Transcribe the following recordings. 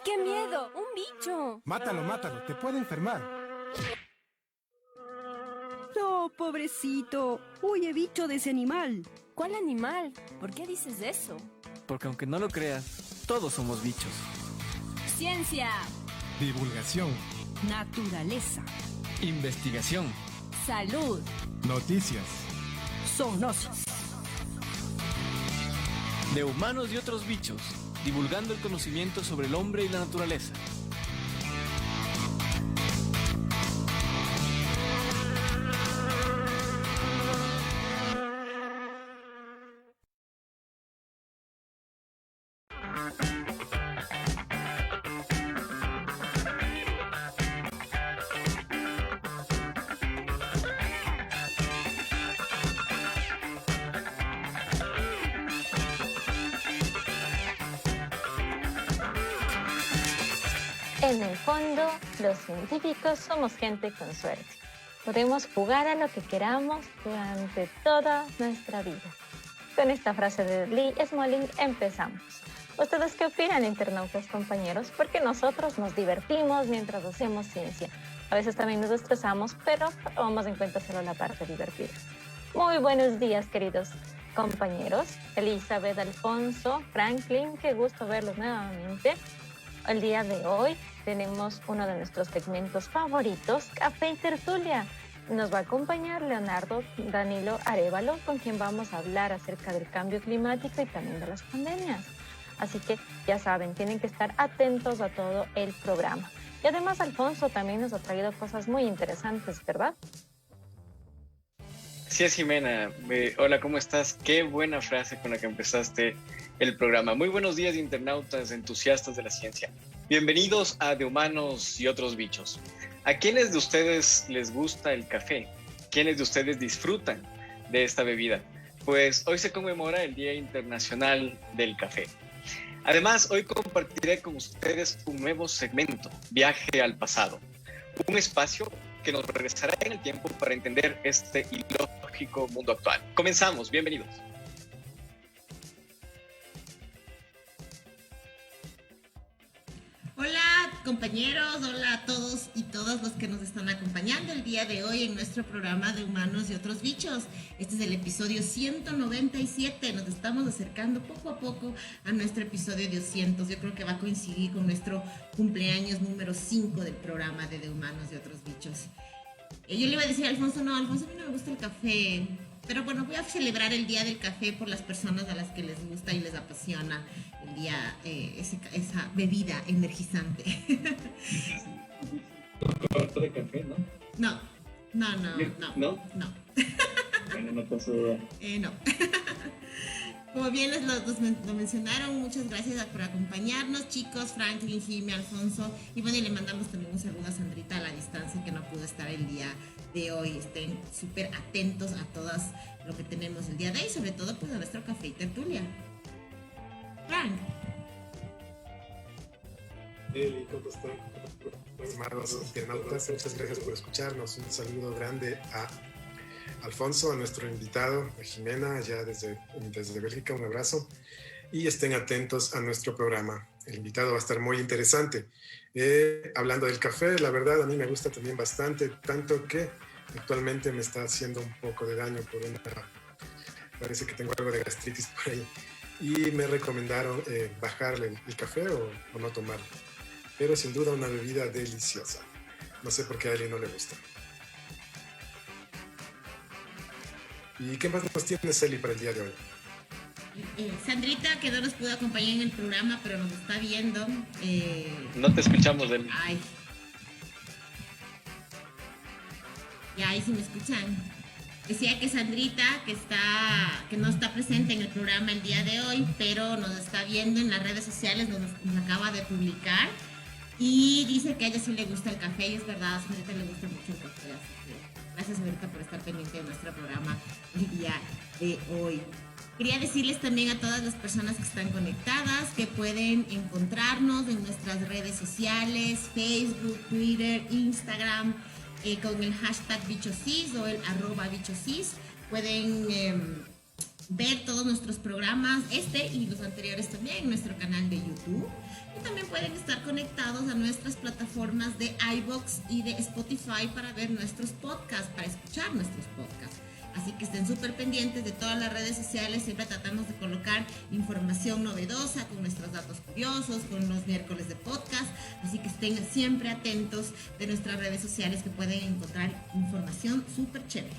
qué miedo! ¡Un bicho! Mátalo, mátalo, te puede enfermar. No, pobrecito. Huye bicho de ese animal. ¿Cuál animal? ¿Por qué dices eso? Porque aunque no lo creas, todos somos bichos. Ciencia, Divulgación, Naturaleza. Investigación. salud, noticias. Zoonosis. De humanos y otros bichos, divulgando el conocimiento sobre el hombre y la naturaleza. En el fondo, los científicos somos gente con suerte. Podemos jugar a lo que queramos durante toda nuestra vida. Con esta frase de Lee Smolin empezamos. ¿Ustedes qué opinan, internautas compañeros? Porque nosotros nos divertimos mientras hacemos ciencia. A veces también nos estresamos, pero tomamos en cuenta solo la parte divertida. Muy buenos días, queridos compañeros. Elizabeth, Alfonso, Franklin, qué gusto verlos nuevamente. El día de hoy tenemos uno de nuestros segmentos favoritos, Café y Tertulia. Nos va a acompañar Leonardo Danilo Arévalo, con quien vamos a hablar acerca del cambio climático y también de las pandemias. Así que ya saben, tienen que estar atentos a todo el programa. Y además Alfonso también nos ha traído cosas muy interesantes, ¿verdad? Sí, es Jimena. Hola, ¿cómo estás? Qué buena frase con la que empezaste el programa. Muy buenos días, internautas, entusiastas de la ciencia. Bienvenidos a De Humanos y Otros Bichos. ¿A quiénes de ustedes les gusta el café? ¿Quiénes de ustedes disfrutan de esta bebida? Pues hoy se conmemora el Día Internacional del Café. Además, hoy compartiré con ustedes un nuevo segmento, Viaje al Pasado. Un espacio que nos regresará en el tiempo para entender este ilógico mundo actual. Comenzamos, bienvenidos. Hola compañeros, hola a todos y todas los que nos están acompañando el día de hoy en nuestro programa de Humanos y Otros Bichos. Este es el episodio 197, nos estamos acercando poco a poco a nuestro episodio 200. Yo creo que va a coincidir con nuestro cumpleaños número 5 del programa de Humanos y Otros Bichos. Yo le iba a decir a Alfonso, no, Alfonso, a mí no me gusta el café. Pero bueno, voy a celebrar el Día del Café por las personas a las que les gusta y les apasiona el día, esa bebida energizante. ¿Corto de café, no? No. ¿No? Bueno, no pasó duda. No. Como bien lo mencionaron, muchas gracias por acompañarnos, chicos, Franklin, Jimmy, Alfonso. Y bueno, y le mandamos también un saludo a Sandrita a la distancia que no pudo estar el día de hoy. Estén súper atentos a todas lo que tenemos el día de hoy, sobre todo pues a nuestro café y tertulia. Frank. ¿Cómo están? Estimados internautas, muchas gracias por escucharnos. Un saludo grande a Alfonso, a nuestro invitado, a Jimena, allá desde Bélgica, un abrazo. Y estén atentos a nuestro programa. El invitado va a estar muy interesante. Hablando del café, la verdad a mí me gusta también bastante, tanto que actualmente me está haciendo un poco de daño parece que tengo algo de gastritis por ahí. Y me recomendaron bajarle el café o no tomarlo. Pero sin duda una bebida deliciosa. No sé por qué a alguien no le gusta. ¿Y qué más nos tiene Celi para el día de hoy? Sandrita, que no nos pudo acompañar en el programa, pero nos está viendo. No te escuchamos, Deli. Ay. Ya, ahí sí me escuchan. Decía que Sandrita, que no está presente en el programa el día de hoy, pero nos está viendo en las redes sociales, nos acaba de publicar. Y dice que a ella sí le gusta el café, y es verdad, a Sandrita le gusta mucho el café. Así que gracias, Sandrita, por estar pendiente de nuestro programa el día de hoy. Quería decirles también a todas las personas que están conectadas que pueden encontrarnos en nuestras redes sociales, Facebook, Twitter, Instagram, con el hashtag bichosis o el @bichosis. Pueden ver todos nuestros programas, este y los anteriores también, en nuestro canal de YouTube. Y también pueden estar conectados a nuestras plataformas de iVoox y de Spotify para ver nuestros podcasts, para escuchar nuestros podcasts. Así que estén súper pendientes de todas las redes sociales. Siempre tratamos de colocar información novedosa con nuestros datos curiosos, con los miércoles de podcast. Así que estén siempre atentos de nuestras redes sociales, que pueden encontrar información súper chévere.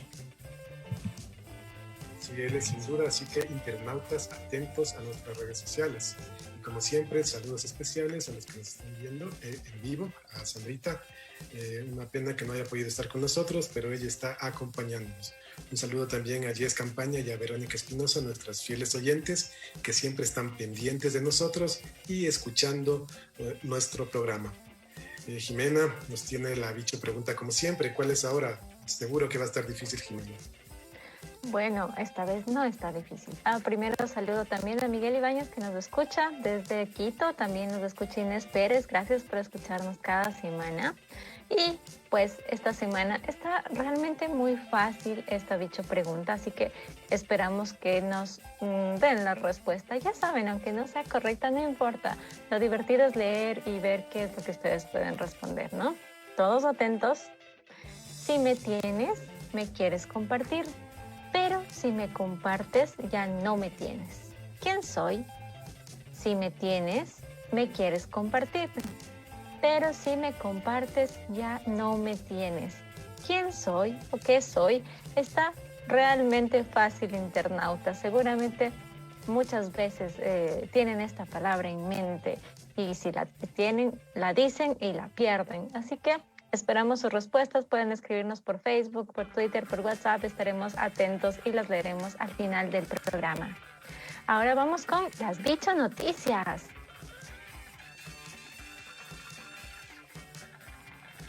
Sí, él es sin duda, así que internautas, atentos a nuestras redes sociales. Y como siempre, saludos especiales a los que nos están viendo en vivo, a Sandrita. Una pena que no haya podido estar con nosotros, pero ella está acompañándonos. Un saludo también a Jess Campaña y a Verónica Espinosa, nuestras fieles oyentes, que siempre están pendientes de nosotros y escuchando nuestro programa. Jimena nos tiene la bicho pregunta como siempre. ¿Cuál es ahora? Seguro que va a estar difícil, Jimena. Bueno, esta vez no está difícil. Primero saludo también a Miguel Ibáñez, que nos escucha desde Quito. También nos escucha Inés Pérez. Gracias por escucharnos cada semana. Y pues esta semana está realmente muy fácil esta bicho pregunta, así que esperamos que nos den la respuesta. Ya saben, aunque no sea correcta, no importa. Lo divertido es leer y ver qué es lo que ustedes pueden responder, ¿no? Todos atentos. Si me tienes, me quieres compartir. Pero si me compartes, ya no me tienes. ¿Quién soy? Si me tienes, me quieres compartir. Pero si me compartes, ya no me tienes. ¿Quién soy o qué soy? Está realmente fácil, internauta. Seguramente muchas veces tienen esta palabra en mente y si la tienen, la dicen y la pierden. Así que esperamos sus respuestas. Pueden escribirnos por Facebook, por Twitter, por WhatsApp. Estaremos atentos y las leeremos al final del programa. Ahora vamos con las bicho noticias.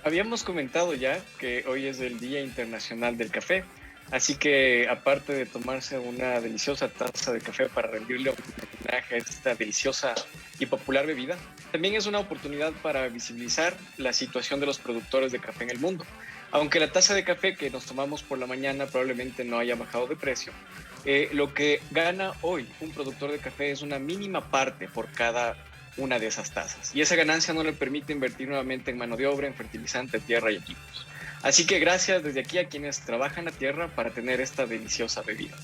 Habíamos comentado ya que hoy es el Día Internacional del Café, así que aparte de tomarse una deliciosa taza de café para rendirle homenaje a esta deliciosa y popular bebida, también es una oportunidad para visibilizar la situación de los productores de café en el mundo. Aunque la taza de café que nos tomamos por la mañana probablemente no haya bajado de precio, lo que gana hoy un productor de café es una mínima parte por cada una de esas tazas. Y esa ganancia no le permite invertir nuevamente en mano de obra, en fertilizante, tierra y equipos. Así que gracias desde aquí a quienes trabajan la tierra para tener esta deliciosa bebida.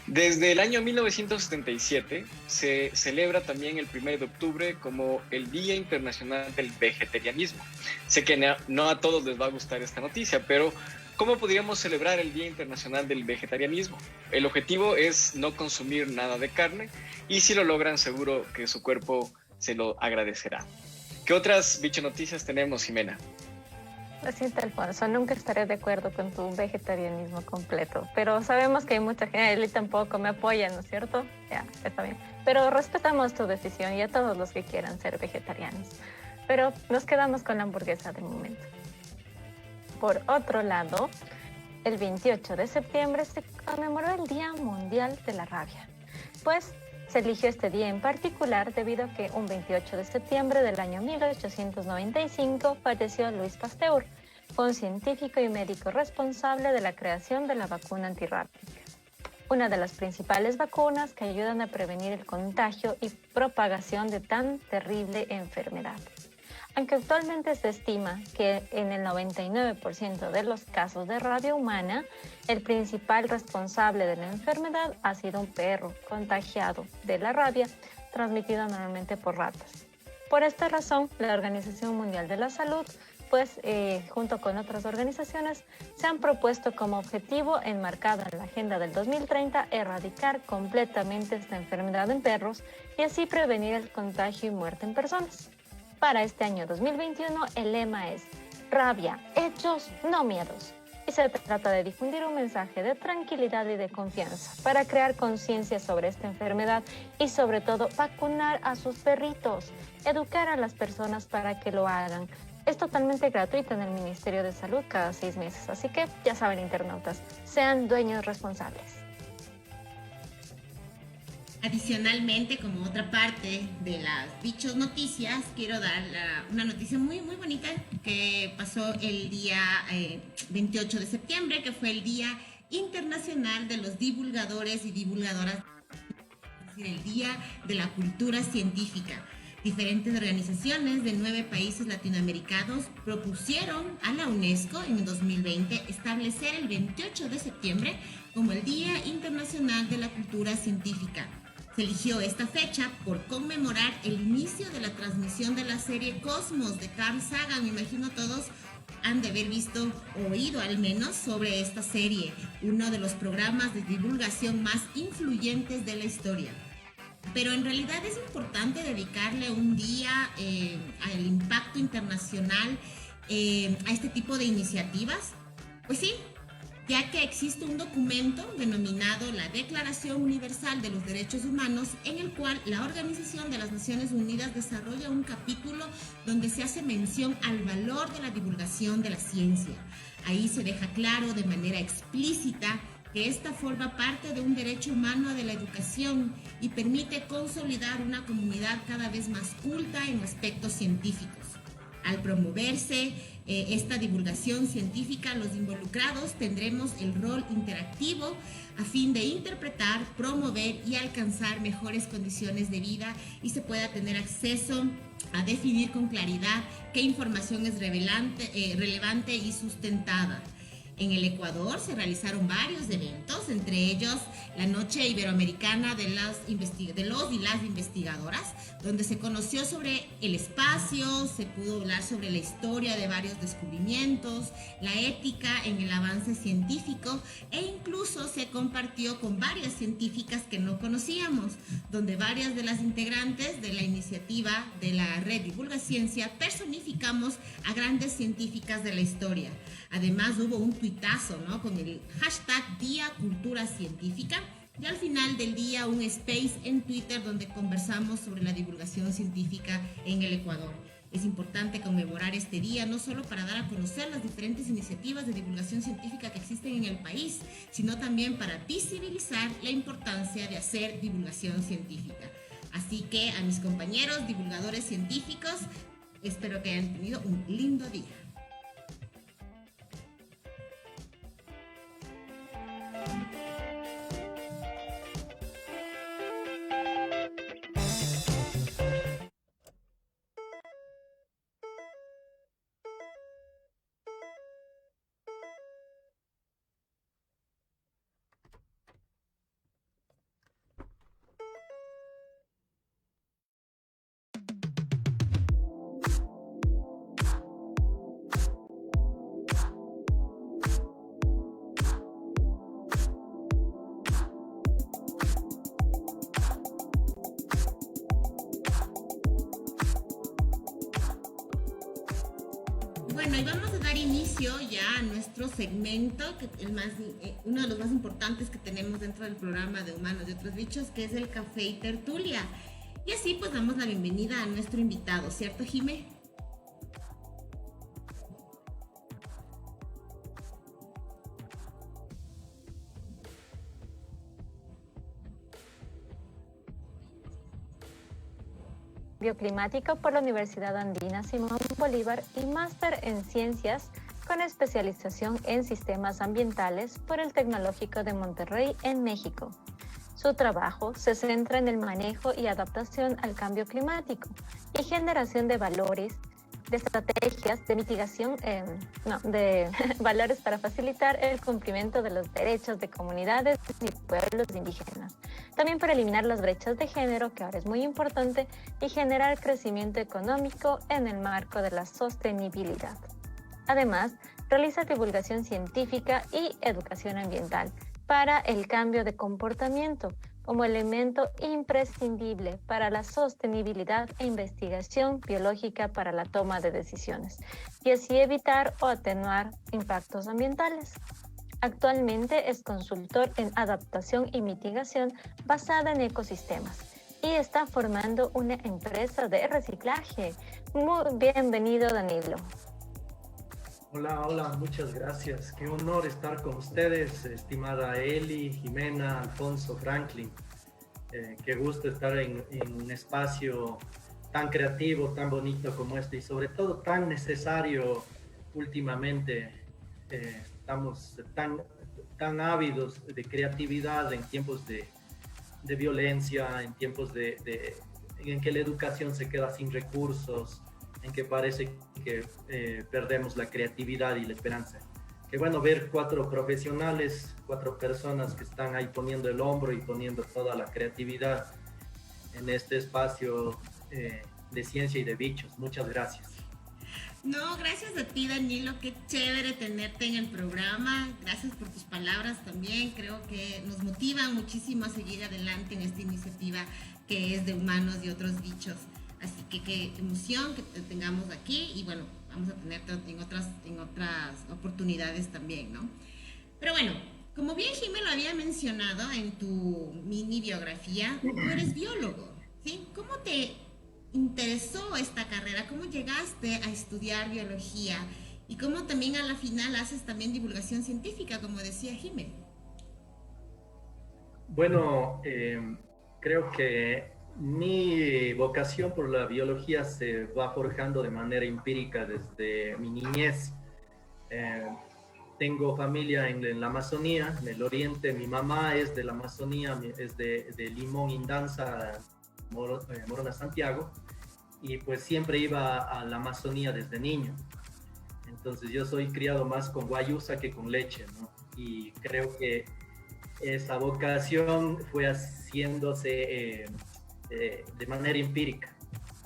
Desde el año 1977 se celebra también el 1 de octubre como el Día Internacional del Vegetarianismo. Sé que no a todos les va a gustar esta noticia, pero ¿cómo podríamos celebrar el Día Internacional del Vegetarianismo? El objetivo es no consumir nada de carne y si lo logran seguro que su cuerpo se lo agradecerá. ¿Qué otras bicho noticias tenemos, Jimena? Lo siento, Alfonso, nunca estaré de acuerdo con tu vegetarianismo completo, pero sabemos que hay mucha gente, él tampoco me apoya, ¿no es cierto? Ya, está bien. Pero respetamos tu decisión y a todos los que quieran ser vegetarianos. Pero nos quedamos con la hamburguesa de momento. Por otro lado, el 28 de septiembre se conmemoró el Día Mundial de la Rabia. Pues se eligió este día en particular debido a que un 28 de septiembre del año 1895 falleció Louis Pasteur, un científico y médico responsable de la creación de la vacuna antirrábica, una de las principales vacunas que ayudan a prevenir el contagio y propagación de tan terrible enfermedad. Aunque actualmente se estima que en el 99% de los casos de rabia humana, el principal responsable de la enfermedad ha sido un perro contagiado de la rabia, transmitida normalmente por ratas. Por esta razón, la Organización Mundial de la Salud, junto con otras organizaciones, se han propuesto como objetivo enmarcado en la Agenda del 2030 erradicar completamente esta enfermedad en perros y así prevenir el contagio y muerte en personas. Para este año 2021, el lema es rabia, hechos, no miedos. Y se trata de difundir un mensaje de tranquilidad y de confianza para crear conciencia sobre esta enfermedad y sobre todo vacunar a sus perritos, educar a las personas para que lo hagan. Es totalmente gratuito en el Ministerio de Salud cada 6 meses, así que ya saben, internautas, sean dueños responsables. Adicionalmente, como otra parte de las bichos noticias, quiero dar una noticia muy bonita que pasó el día 28 de septiembre, que fue el Día Internacional de los Divulgadores y Divulgadoras, es decir, el Día de la Cultura Científica. Diferentes organizaciones de 9 países latinoamericanos propusieron a la UNESCO en el 2020 establecer el 28 de septiembre como el Día Internacional de la Cultura Científica. Se eligió esta fecha por conmemorar el inicio de la transmisión de la serie Cosmos de Carl Sagan. Me imagino todos han de haber visto o oído al menos sobre esta serie, uno de los programas de divulgación más influyentes de la historia. Pero en realidad es importante dedicarle un día al impacto internacional a este tipo de iniciativas. Pues sí, ya que existe un documento denominado la Declaración Universal de los Derechos Humanos, en el cual la Organización de las Naciones Unidas desarrolla un capítulo donde se hace mención al valor de la divulgación de la ciencia. Ahí se deja claro de manera explícita que esta forma parte de un derecho humano de la educación y permite consolidar una comunidad cada vez más culta en aspectos científicos. Al promoverse esta divulgación científica, los involucrados tendremos el rol interactivo a fin de interpretar, promover y alcanzar mejores condiciones de vida y se pueda tener acceso a definir con claridad qué información es relevante y sustentada. En el Ecuador se realizaron varios eventos, entre ellos la Noche Iberoamericana de los y las investigadoras, donde se conoció sobre el espacio, se pudo hablar sobre la historia de varios descubrimientos, la ética en el avance científico e incluso se compartió con varias científicas que no conocíamos, donde varias de las integrantes de la iniciativa de la red Divulga Ciencia personificamos a grandes científicas de la historia. Además hubo un tuitazo, ¿no?, con el hashtag Día Cultura Científica y al final del día un space en Twitter donde conversamos sobre la divulgación científica en el Ecuador. Es importante conmemorar este día no solo para dar a conocer las diferentes iniciativas de divulgación científica que existen en el país, sino también para visibilizar la importancia de hacer divulgación científica. Así que a mis compañeros divulgadores científicos, espero que hayan tenido un lindo día. Bueno, y vamos a dar inicio ya a nuestro segmento, que uno de los más importantes que tenemos dentro del programa de Humanos y Otros Bichos, que es el Café y Tertulia. Y así pues damos la bienvenida a nuestro invitado, ¿cierto, Jimé? Bioclimático por la Universidad Andina Simón Bolívar y máster en Ciencias con especialización en Sistemas Ambientales por el Tecnológico de Monterrey en México. Su trabajo se centra en el manejo y adaptación al cambio climático y generación de valores, de estrategias de mitigación, de valores para facilitar el cumplimiento de los derechos de comunidades y pueblos indígenas. También para eliminar las brechas de género, que ahora es muy importante, y generar crecimiento económico en el marco de la sostenibilidad. Además, realiza divulgación científica y educación ambiental para el cambio de comportamiento como elemento imprescindible para la sostenibilidad e investigación biológica para la toma de decisiones y así evitar o atenuar impactos ambientales. Actualmente es consultor en adaptación y mitigación basada en ecosistemas y está formando una empresa de reciclaje. Muy bienvenido, Danilo. Hola, muchas gracias. Qué honor estar con ustedes, estimada Eli, Jimena, Alfonso, Franklin. Qué gusto estar en un espacio tan creativo, tan bonito como este y sobre todo tan necesario últimamente. Estamos tan tan ávidos de creatividad en tiempos de violencia, en tiempos en que la educación se queda sin recursos, en que parece que perdemos la creatividad y la esperanza. Qué bueno ver 4 profesionales, 4 personas que están ahí poniendo el hombro y poniendo toda la creatividad en este espacio de ciencia y de bichos. Muchas gracias. No, gracias a ti, Danilo, qué chévere tenerte en el programa. Gracias por tus palabras también. Creo que nos motivan muchísimo a seguir adelante en esta iniciativa que es de humanos y otros bichos. Así que qué emoción que te tengamos aquí y bueno, vamos a tenerte en otras oportunidades también, ¿no? Pero bueno, como bien Jimé lo había mencionado en tu mini biografía, tú eres biólogo, ¿sí? ¿Cómo te interesó esta carrera? ¿Cómo llegaste a estudiar biología? Y cómo también a la final haces también divulgación científica, como decía Jimé. Bueno, creo que mi vocación por la biología se va forjando de manera empírica desde mi niñez. Tengo familia en la Amazonía, en el oriente. Mi mamá es de la Amazonía, es de Limón, Indanza, Morona, Santiago, y pues siempre iba a la Amazonía desde niño. Entonces yo soy criado más con guayusa que con leche, ¿no? Y creo que esa vocación fue haciéndose de manera empírica,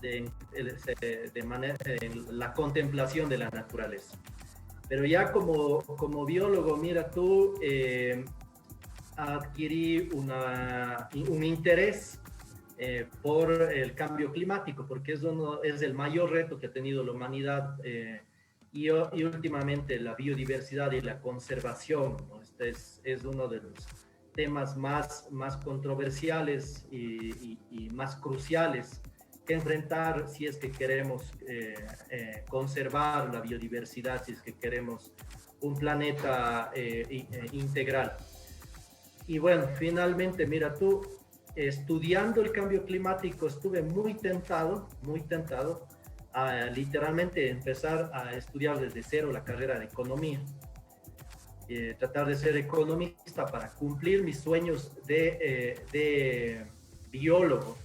de la contemplación de la naturaleza. Pero ya como biólogo, mira tú, adquirí un interés por el cambio climático, porque es el mayor reto que ha tenido la humanidad y últimamente la biodiversidad y la conservación, ¿no? Este es uno de los temas más controversiales y más cruciales que enfrentar si es que queremos conservar la biodiversidad, si es que queremos un planeta integral. Y bueno, finalmente, mira tú, estudiando el cambio climático estuve muy tentado a literalmente empezar a estudiar desde cero la carrera de economía. Tratar de ser economista para cumplir mis sueños de biólogo.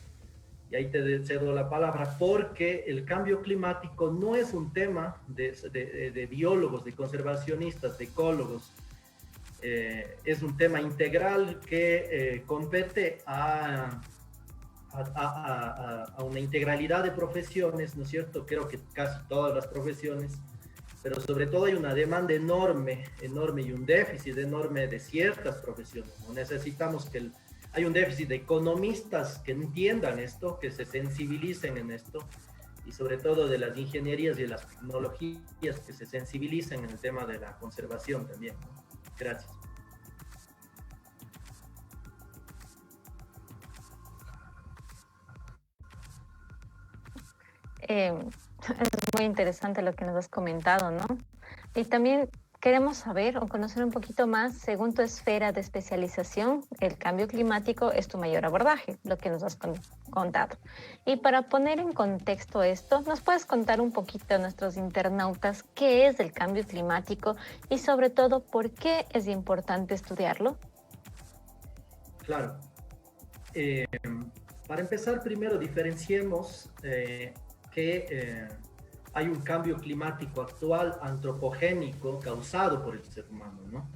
Y ahí te cedo la palabra, porque el cambio climático no es un tema de biólogos, de conservacionistas, de ecólogos. Es un tema integral que compete a una integralidad de profesiones, ¿no es cierto? Creo que casi todas las profesiones, pero sobre todo hay una demanda enorme y un déficit enorme de ciertas profesiones, ¿no? Necesitamos hay un déficit de economistas que entiendan esto, que se sensibilicen en esto, y sobre todo de las ingenierías y de las tecnologías que se sensibilicen en el tema de la conservación también, ¿no? Gracias. Es muy interesante lo que nos has comentado, ¿no? Y también queremos saber o conocer un poquito más, según tu esfera de especialización, el cambio climático es tu mayor abordaje, lo que nos has contado. Y para poner en contexto esto, ¿nos puedes contar un poquito a nuestros internautas qué es el cambio climático y sobre todo por qué es importante estudiarlo? Claro. Para empezar, primero diferenciemos que hay un cambio climático actual antropogénico causado por el ser humano, ¿no?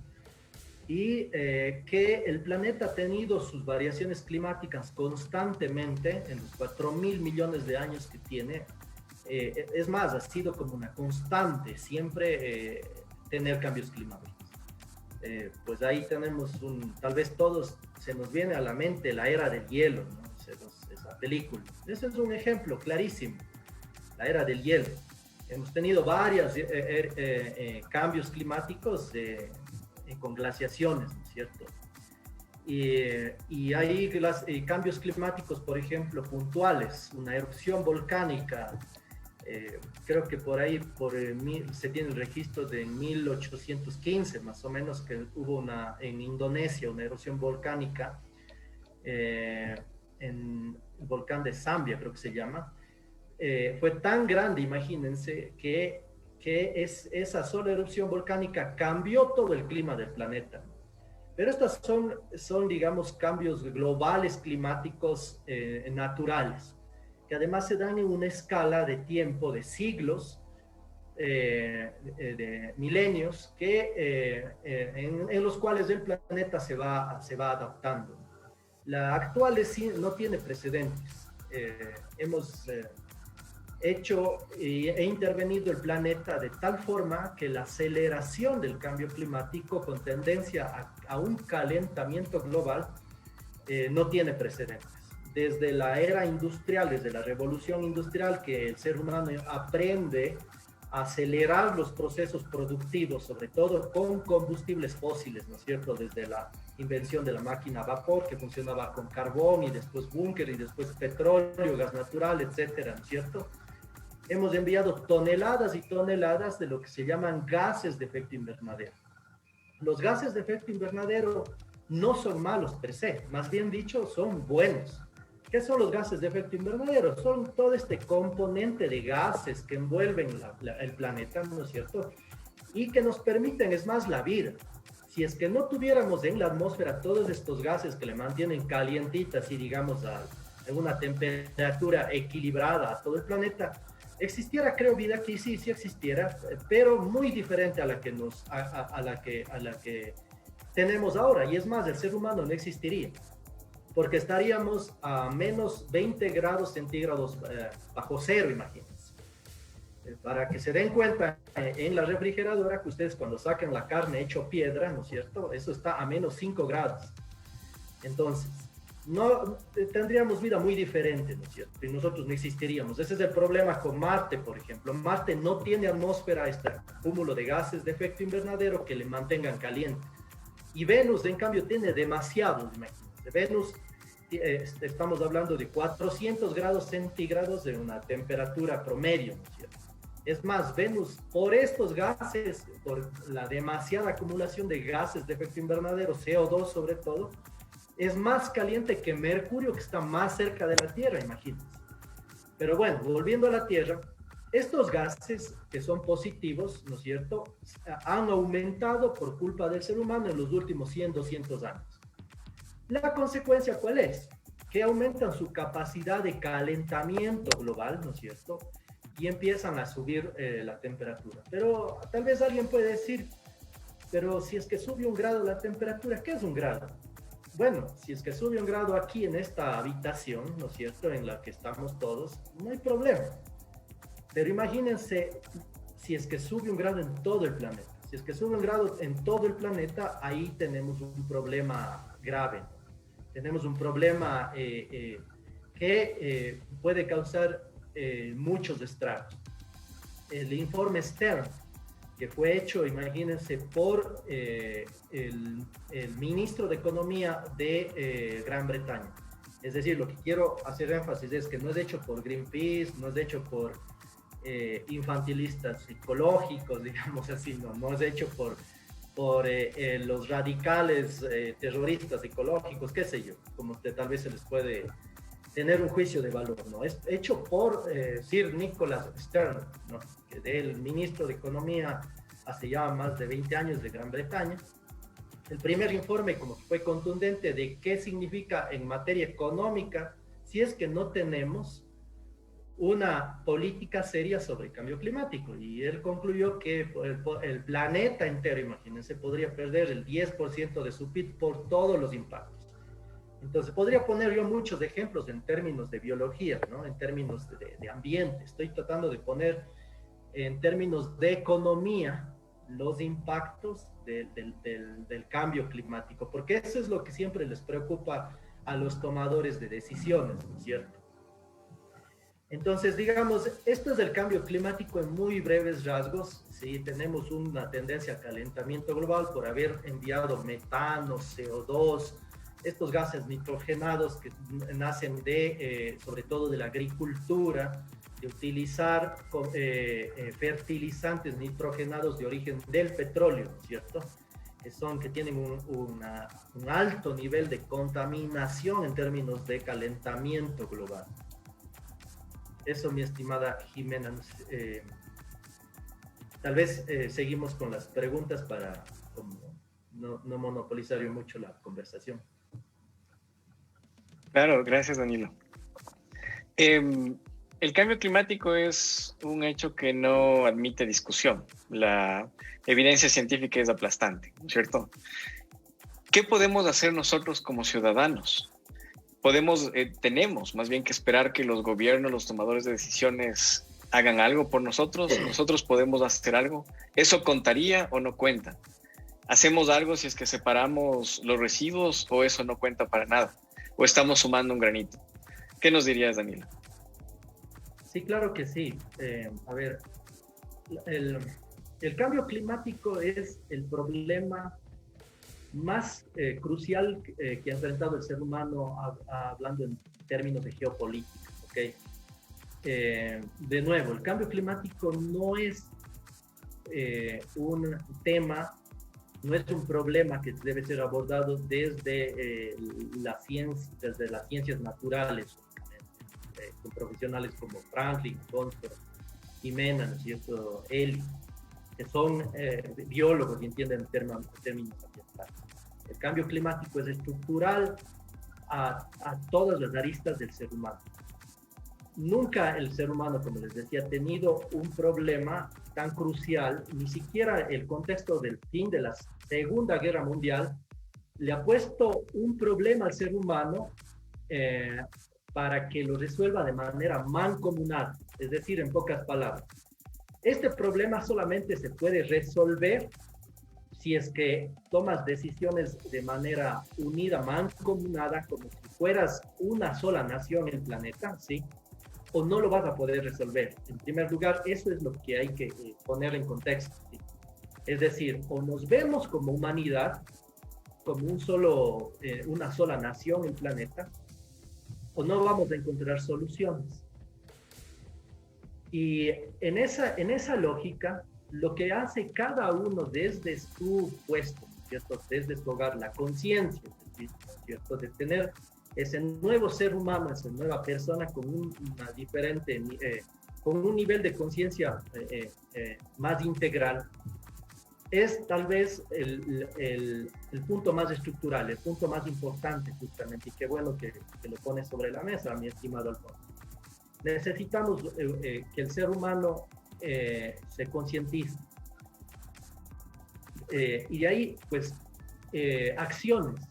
Y que el planeta ha tenido sus variaciones climáticas constantemente en los 4.000 millones de años que tiene. Es más, ha sido como una constante siempre tener cambios climáticos. Pues ahí tenemos tal vez todos se nos viene a la mente la era del hielo, ¿no? Esa película. Ese es un ejemplo clarísimo. La era del hielo. Hemos tenido varios cambios climáticos con glaciaciones, ¿no es cierto? Y hay cambios climáticos, por ejemplo, puntuales, una erupción volcánica. Creo que por ahí se tiene el registro de 1815, más o menos, que hubo en Indonesia una erupción volcánica en el volcán de Zambia, creo que se llama. Fue tan grande, imagínense, que esa sola erupción volcánica cambió todo el clima del planeta. Pero estos son, digamos, cambios globales climáticos naturales, que además se dan en una escala de tiempo de siglos, de milenios, en los cuales el planeta se va adaptando. La actual no tiene precedentes. Hemos hecho e intervenido el planeta de tal forma que la aceleración del cambio climático con tendencia a un calentamiento global no tiene precedentes. Desde la era industrial, desde la revolución industrial, que el ser humano aprende a acelerar los procesos productivos, sobre todo con combustibles fósiles, ¿no es cierto? Desde la invención de la máquina a vapor, que funcionaba con carbón, y después búnker, y después petróleo, gas natural, etcétera, ¿no es cierto? Hemos enviado toneladas y toneladas de lo que se llaman gases de efecto invernadero. Los gases de efecto invernadero no son malos per se, más bien dicho, son buenos. ¿Qué son los gases de efecto invernadero? Son todo este componente de gases que envuelven el planeta, ¿no es cierto? Y que nos permiten, es más, la vida. Si es que no tuviéramos en la atmósfera todos estos gases que le mantienen calientitas y, digamos, a una temperatura equilibrada a todo el planeta, existiera, creo, vida que sí existiera, pero muy diferente a la que tenemos ahora. Y es más, el ser humano no existiría, porque estaríamos a menos 20 grados centígrados bajo cero, imagínense. Para que se den cuenta, en la refrigeradora, que ustedes cuando sacan la carne hecho piedra, ¿no es cierto? Eso está a menos 5 grados. Entonces, no tendríamos vida muy diferente, ¿no es cierto? Y nosotros no existiríamos. Ese es el problema con Marte, por ejemplo. Marte no tiene atmósfera, este cúmulo de gases de efecto invernadero que le mantengan caliente. Y Venus, en cambio, tiene demasiados, imagínense. Venus, estamos hablando de 400 grados centígrados de una temperatura promedio, ¿no es cierto? Es más, Venus, por estos gases, por la demasiada acumulación de gases de efecto invernadero, CO2 sobre todo, es más caliente que Mercurio, que está más cerca de la Tierra, imagínense. Pero bueno, volviendo a la Tierra, estos gases que son positivos, ¿no es cierto?, han aumentado por culpa del ser humano en los últimos 100, 200 años. ¿La consecuencia cuál es? Que aumentan su capacidad de calentamiento global, ¿no es cierto?, y empiezan a subir la temperatura. Pero tal vez alguien puede decir, pero si es que sube 1 grado la temperatura, ¿qué es 1 grado? Bueno, si es que sube 1 grado aquí en esta habitación, ¿no es cierto?, en la que estamos todos, no hay problema. Pero imagínense si es que sube 1 grado en todo el planeta. Si es que sube 1 grado en todo el planeta, ahí tenemos un problema grave. Tenemos un problema que puede causar muchos estragos. El informe Stern, que fue hecho, imagínense, por el ministro de Economía de Gran Bretaña. Es decir, lo que quiero hacer énfasis es que no es hecho por Greenpeace, no es hecho por infantilistas ecológicos, digamos así, no es hecho por los radicales terroristas ecológicos, qué sé yo, como tal vez se les puede tener un juicio de valor, ¿no? Es hecho por Sir Nicholas Stern, ¿no?, que es el ministro de Economía hace ya más de 20 años de Gran Bretaña. El primer informe como que fue contundente de qué significa en materia económica si es que no tenemos una política seria sobre el cambio climático. Y él concluyó que el planeta entero, imagínense, podría perder el 10% de su PIB por todos los impactos. Entonces, podría poner yo muchos ejemplos en términos de biología, ¿no?, en términos de ambiente. Estoy tratando de poner en términos de economía los impactos del cambio climático, porque eso es lo que siempre les preocupa a los tomadores de decisiones, ¿no es cierto? Entonces, digamos, esto es el cambio climático en muy breves rasgos. Sí, tenemos una tendencia a calentamiento global por haber enviado metano, CO2, estos gases nitrogenados que nacen sobre todo de la agricultura, de utilizar fertilizantes nitrogenados de origen del petróleo, ¿cierto?, que tienen un alto nivel de contaminación en términos de calentamiento global. Eso, mi estimada Jimena. Tal vez seguimos con las preguntas para no monopolizar yo mucho la conversación. Claro, gracias, Danilo. El cambio climático es un hecho que no admite discusión. La evidencia científica es aplastante, ¿no es cierto? ¿Qué podemos hacer nosotros como ciudadanos? Tenemos más bien que esperar que los gobiernos, los tomadores de decisiones hagan algo por nosotros. Nosotros podemos hacer algo. ¿Eso contaría o no cuenta? ¿Hacemos algo si es que separamos los residuos o eso no cuenta para nada? ¿O estamos sumando un granito? ¿Qué nos dirías, Danilo? Sí, claro que sí. A ver, el cambio climático es el problema más crucial que ha enfrentado el ser humano hablando en términos de geopolítica, ¿ok? De nuevo, el cambio climático no es un tema, no es un problema que debe ser abordado desde las ciencias naturales, con profesionales como Franklin, Alfonso, Jimena, ¿no es cierto?, Eli, que son biólogos y entienden términos ambientales. El cambio climático es estructural a todas las aristas del ser humano. Nunca el ser humano, como les decía, ha tenido un problema tan crucial, ni siquiera el contexto del fin de la Segunda Guerra Mundial le ha puesto un problema al ser humano para que lo resuelva de manera mancomunada, es decir, en pocas palabras. Este problema solamente se puede resolver si es que tomas decisiones de manera unida, mancomunada, como si fueras una sola nación en el planeta, ¿sí? O no lo vas a poder resolver. En primer lugar, eso es lo que hay que poner en contexto, ¿sí? Es decir, o nos vemos como humanidad, como una sola nación en el planeta, o no vamos a encontrar soluciones. Y en esa lógica, lo que hace cada uno desde su puesto, ¿cierto?, desde su hogar, la conciencia, ¿cierto?, de tener ese nuevo ser humano, esa nueva persona con con un nivel de conciencia más integral, es tal vez el punto más estructural, el punto más importante justamente, y qué bueno que lo pones sobre la mesa, mi estimado Alfonso. Necesitamos que el ser humano se concientice. Y de ahí, pues, acciones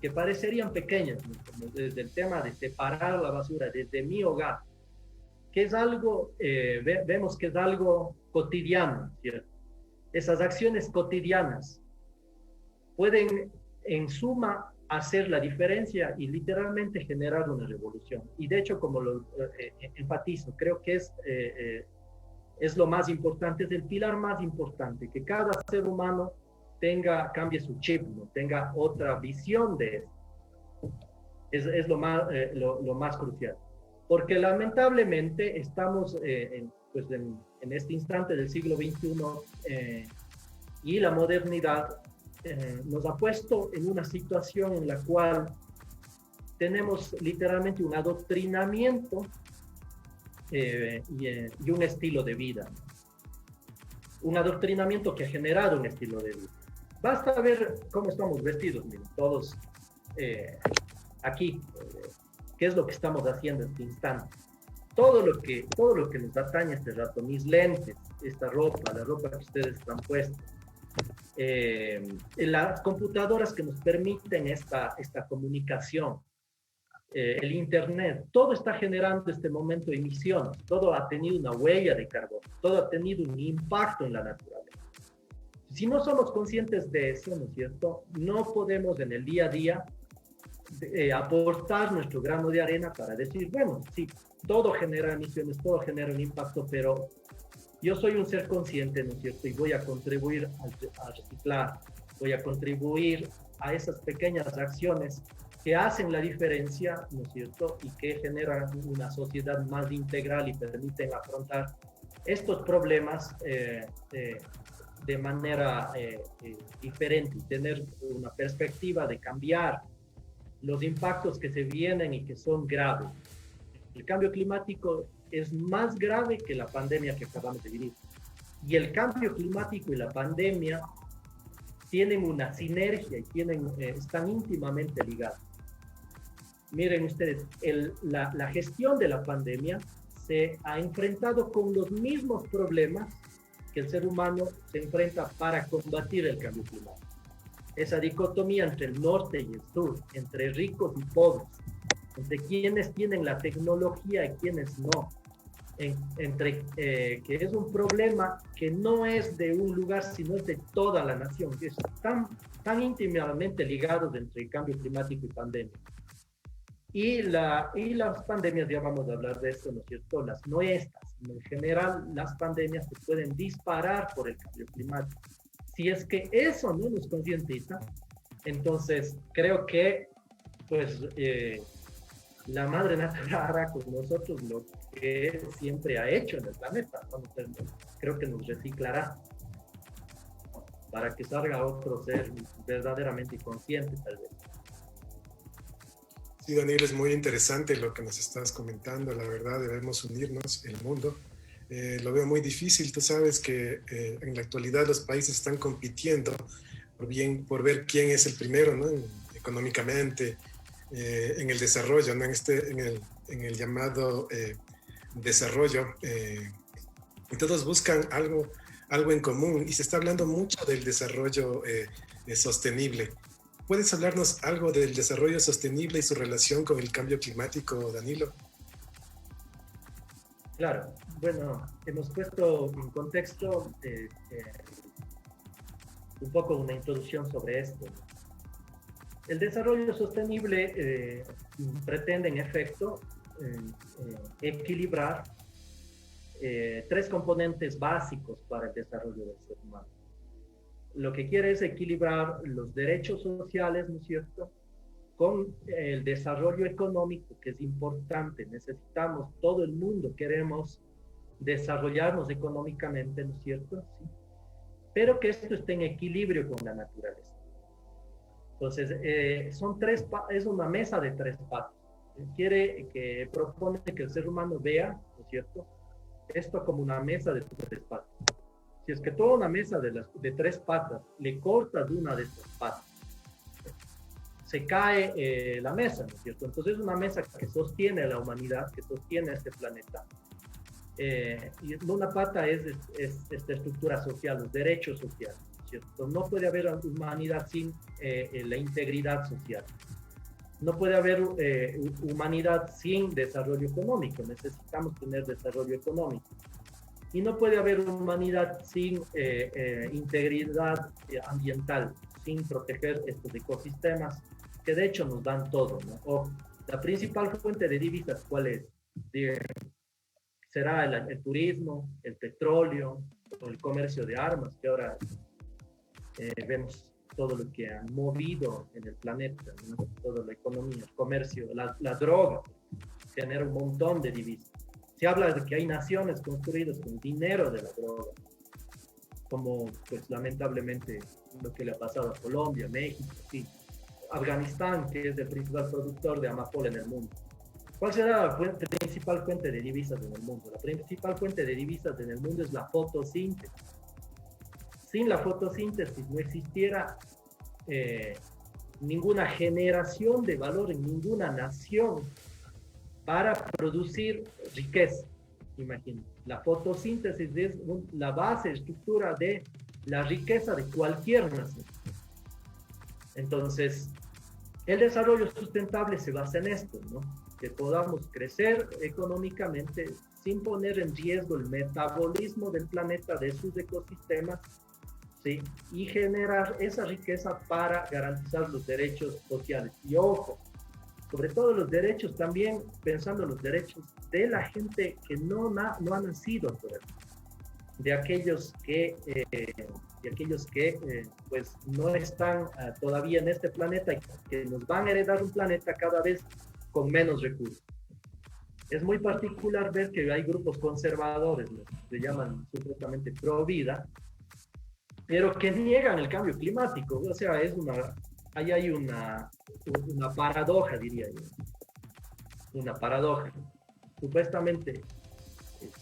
que parecerían pequeñas, ¿no?, como desde el tema de separar la basura desde mi hogar, que es algo, vemos que es algo cotidiano, ¿cierto? Esas acciones cotidianas pueden, en suma, hacer la diferencia y literalmente generar una revolución. Y de hecho, como lo enfatizo, creo que es lo más importante, es el pilar más importante, que cada ser humano cambie su chip, ¿no?, tenga otra visión de eso. Es lo más crucial. Porque lamentablemente estamos en este instante del siglo XXI y la modernidad nos ha puesto en una situación en la cual tenemos literalmente un adoctrinamiento y un estilo de vida. Un adoctrinamiento que ha generado un estilo de vida. Basta ver cómo estamos vestidos, miren, todos aquí, qué es lo que estamos haciendo en este instante. Todo lo que nos atañe este rato, mis lentes, esta ropa, la ropa que ustedes están puestos, las computadoras que nos permiten esta comunicación, el internet, todo está generando este momento emisiones, todo ha tenido una huella de carbono, todo ha tenido un impacto en la naturaleza. Si no somos conscientes de eso, ¿no es cierto?, no podemos en el día a día aportar nuestro grano de arena para decir, bueno, sí, todo genera emisiones, todo genera un impacto, pero yo soy un ser consciente, ¿no es cierto?, y voy a contribuir a reciclar, voy a contribuir a esas pequeñas acciones que hacen la diferencia, ¿no es cierto?, y que generan una sociedad más integral y permiten afrontar estos problemas de manera diferente y tener una perspectiva de cambiar los impactos que se vienen y que son graves. El cambio climático es más grave que la pandemia que acabamos de vivir. Y el cambio climático y la pandemia tienen una sinergia y están íntimamente ligados. Miren ustedes, la gestión de la pandemia se ha enfrentado con los mismos problemas que el ser humano se enfrenta para combatir el cambio climático. Esa dicotomía entre el norte y el sur, entre ricos y pobres, entre quienes tienen la tecnología y quienes no, que es un problema que no es de un lugar, sino es de toda la nación, que están tan íntimamente ligados entre el cambio climático y pandemia. Y las pandemias, ya vamos a hablar de esto, ¿no es cierto? Las no estas, en general las pandemias se pueden disparar por el cambio climático. Si es que eso no nos concientiza, entonces creo que pues la madre naturaleza hará con nosotros lo que siempre ha hecho en el planeta, ¿no? Creo que nos reciclará para que salga otro ser verdaderamente consciente, tal vez. Sí, Daniel, es muy interesante lo que nos estás comentando. La verdad, debemos unirnos, el mundo. Lo veo muy difícil. Tú sabes que en la actualidad los países están compitiendo por ver quién es el primero, ¿no? Económicamente, en el desarrollo, ¿no? En el llamado desarrollo. Y todos buscan algo en común. Y se está hablando mucho del desarrollo sostenible. ¿Puedes hablarnos algo del desarrollo sostenible y su relación con el cambio climático, Danilo? Claro, bueno, hemos puesto en contexto un poco una introducción sobre esto. El desarrollo sostenible pretende, en efecto, equilibrar tres componentes básicos para el desarrollo del ser humano. Lo que quiere es equilibrar los derechos sociales, ¿no es cierto?, con el desarrollo económico, que es importante. Necesitamos, todo el mundo queremos desarrollarnos económicamente, ¿no es cierto? Sí. Pero que esto esté en equilibrio con la naturaleza. Entonces, es una mesa de tres patas. Propone que el ser humano vea, ¿no es cierto?, esto como una mesa de tres patas. Si es que toda una mesa de tres patas le cortas una de estas patas, se cae la mesa, ¿no es cierto? Entonces es una mesa que sostiene a la humanidad, que sostiene a este planeta. Y una pata es esta estructura social, los derechos sociales, ¿no es cierto? No puede haber humanidad sin la integridad social. No puede haber humanidad sin desarrollo económico. Necesitamos tener desarrollo económico. Y no puede haber humanidad sin integridad ambiental, sin proteger estos ecosistemas que de hecho nos dan todo, ¿no? La principal fuente de divisas, ¿cuál es? Será el turismo, el petróleo, o el comercio de armas, que ahora vemos todo lo que han movido en el planeta, ¿no? Toda la economía, el comercio, la droga, genera un montón de divisas. Se habla de que hay naciones construidas con dinero de la droga, como pues lamentablemente lo que le ha pasado a Colombia, México, sí. Afganistán, que es el principal productor de amapola en el mundo. ¿Cuál será la principal fuente de divisas en el mundo? La principal fuente de divisas en el mundo es la fotosíntesis. Sin la fotosíntesis no existiera ninguna generación de valor en ninguna nación para producir riqueza. Imagínate, la fotosíntesis es la base, estructura de la riqueza de cualquier nación. Entonces, el desarrollo sustentable se basa en esto, ¿no? Que podamos crecer económicamente sin poner en riesgo el metabolismo del planeta, de sus ecosistemas, ¿sí? Y generar esa riqueza para garantizar los derechos sociales. Y ojo, sobre todo los derechos, también pensando en los derechos de la gente que no ha nacido todavía, de aquellos que pues no están todavía en este planeta y que nos van a heredar un planeta cada vez con menos recursos. Es muy particular ver que hay grupos conservadores, ¿no? Se llaman supuestamente pro vida, pero que niegan el cambio climático. O sea, ahí hay una paradoja, diría yo. Una paradoja. Supuestamente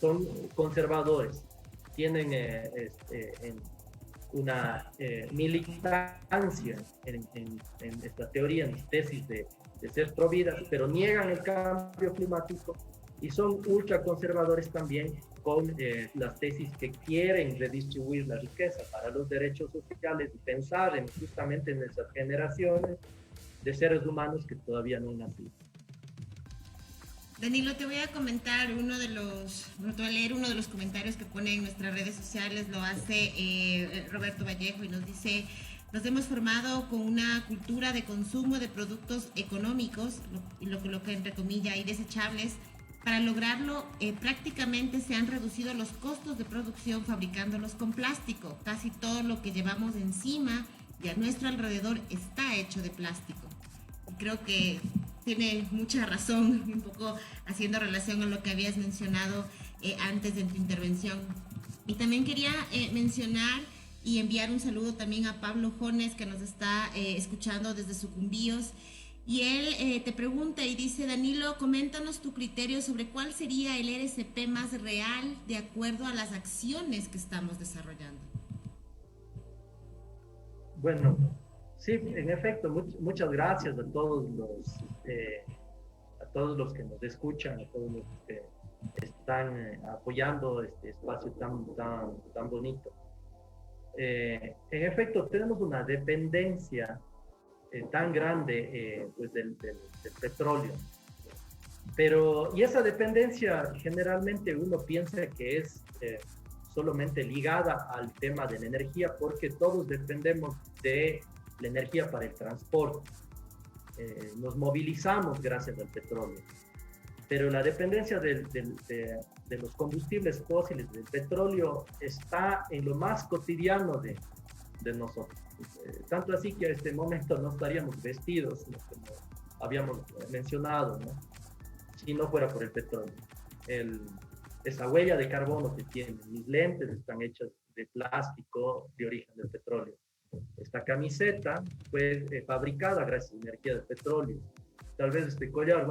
son conservadores, tienen una militancia en esta teoría, en mis tesis de ser providas, pero niegan el cambio climático y son ultraconservadores también con las tesis que quieren redistribuir la riqueza para los derechos sociales y pensar justamente en esas generaciones de seres humanos que todavía no han nacido. Danilo, te voy a comentar te voy a leer uno de los comentarios que pone en nuestras redes sociales, lo hace Roberto Vallejo y nos dice: nos hemos formado con una cultura de consumo de productos económicos, lo coloca entre comillas, y desechables. Para lograrlo, prácticamente se han reducido los costos de producción fabricándolos con plástico. Casi todo lo que llevamos encima y a nuestro alrededor está hecho de plástico. Creo que tiene mucha razón, un poco haciendo relación a lo que habías mencionado antes de tu intervención. Y también quería mencionar y enviar un saludo también a Pablo Jones, que nos está escuchando desde Sucumbíos. Y él te pregunta y dice: Danilo, coméntanos tu criterio sobre cuál sería el RSP más real de acuerdo a las acciones que estamos desarrollando. Bueno, sí, en efecto, muchas gracias a todos los que nos escuchan, a todos los que están apoyando este espacio tan bonito. En efecto, tenemos una dependencia tan grande pues del petróleo, y esa dependencia generalmente uno piensa que es solamente ligada al tema de la energía, porque todos dependemos de la energía para el transporte. Nos movilizamos gracias al petróleo, pero la dependencia de los combustibles fósiles, del petróleo, está en lo más cotidiano de nosotros. Tanto así que a este momento no estaríamos vestidos, como habíamos mencionado, ¿no?, si no fuera por el petróleo. Esa huella de carbono que tienen mis lentes están hechas de plástico de origen del petróleo. Esta camiseta fue fabricada gracias a la energía del petróleo. Tal vez este collar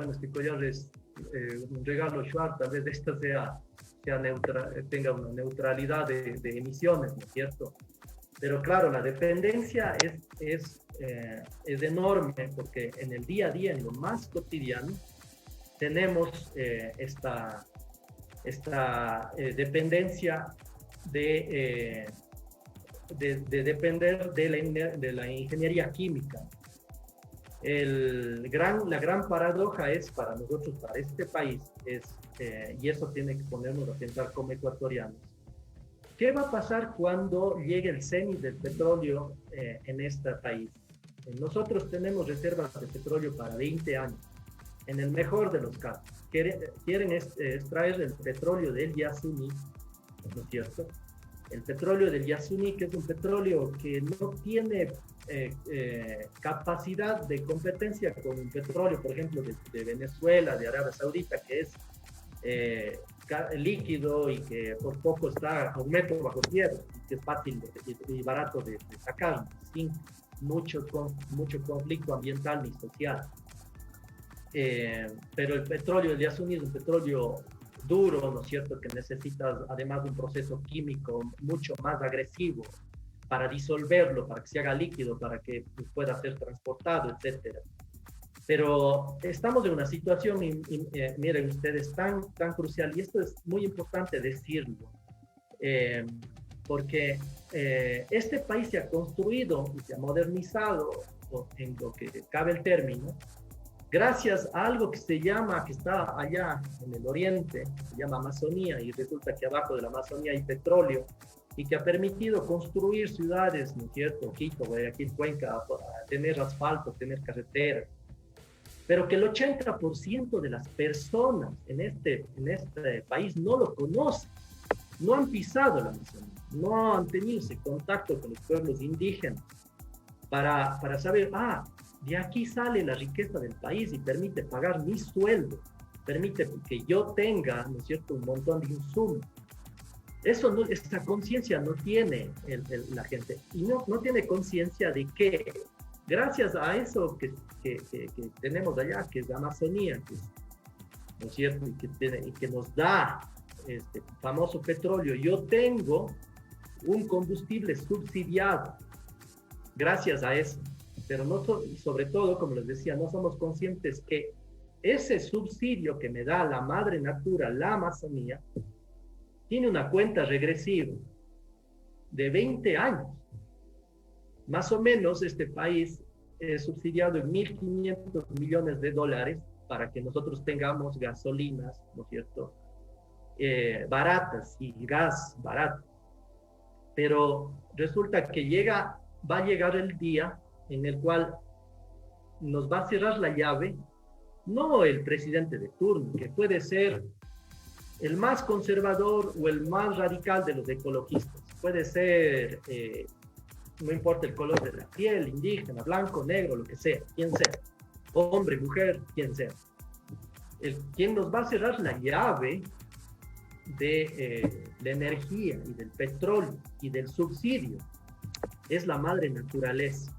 es un regalo Schwarz, tal vez esta tenga una neutralidad de emisiones, ¿no es cierto? Pero claro, la dependencia es enorme, porque en el día a día, en lo más cotidiano, tenemos esta dependencia de depender de la ingeniería química. La gran paradoja es para nosotros, para este país, y eso tiene que ponernos a pensar como ecuatorianos: ¿qué va a pasar cuando llegue el cenit del petróleo en este país? Nosotros tenemos reservas de petróleo para 20 años, en el mejor de los casos. Quieren extraer el petróleo del Yasuní, ¿no es cierto? El petróleo del Yasuní, que es un petróleo que no tiene capacidad de competencia con un petróleo, por ejemplo, de Venezuela, de Arabia Saudita, que es líquido y que por poco está a un metro bajo tierra, que es fácil y barato de sacar, sin mucho conflicto ambiental ni social. Pero el petróleo del Yasuní es un petróleo duro, ¿no es cierto?, que necesita además un proceso químico mucho más agresivo para disolverlo, para que se haga líquido, para que pueda ser transportado, etcétera. Pero estamos en una situación, miren ustedes, tan crucial, y esto es muy importante decirlo, porque este país se ha construido y se ha modernizado, en lo que cabe el término, gracias a algo que está allá en el oriente, se llama Amazonía, y resulta que abajo de la Amazonía hay petróleo, y que ha permitido construir ciudades, ¿no es cierto?, Quito, Guayaquil, Cuenca, tener asfalto, tener carreteras, pero que el 80% de las personas en este país no lo conocen, no han pisado la Amazonía, no han tenido ese contacto con los pueblos indígenas para saber, de aquí sale la riqueza del país y permite pagar mi sueldo, permite que yo tenga, ¿no es cierto?, un montón de insumos. Esta conciencia no tiene la gente, y no tiene conciencia de que gracias a eso que tenemos allá, que es la Amazonía, ¿no es cierto?, y que nos da este famoso petróleo, yo tengo un combustible subsidiado gracias a eso. Pero no, sobre todo, como les decía, no somos conscientes que ese subsidio que me da la madre natura, la Amazonía, tiene una cuenta regresiva de 20 años. Más o menos este país es subsidiado en 1.500 millones de dólares para que nosotros tengamos gasolinas, ¿no es cierto?, baratas y gas barato. Pero resulta que va a llegar el día en el cual nos va a cerrar la llave, no el presidente de turno, que puede ser el más conservador o el más radical de los ecologistas. Puede ser, no importa el color de la piel, indígena, blanco, negro, lo que sea, quien sea, hombre, mujer, quien sea. Quien nos va a cerrar la llave de la energía y del petróleo y del subsidio es la madre naturaleza.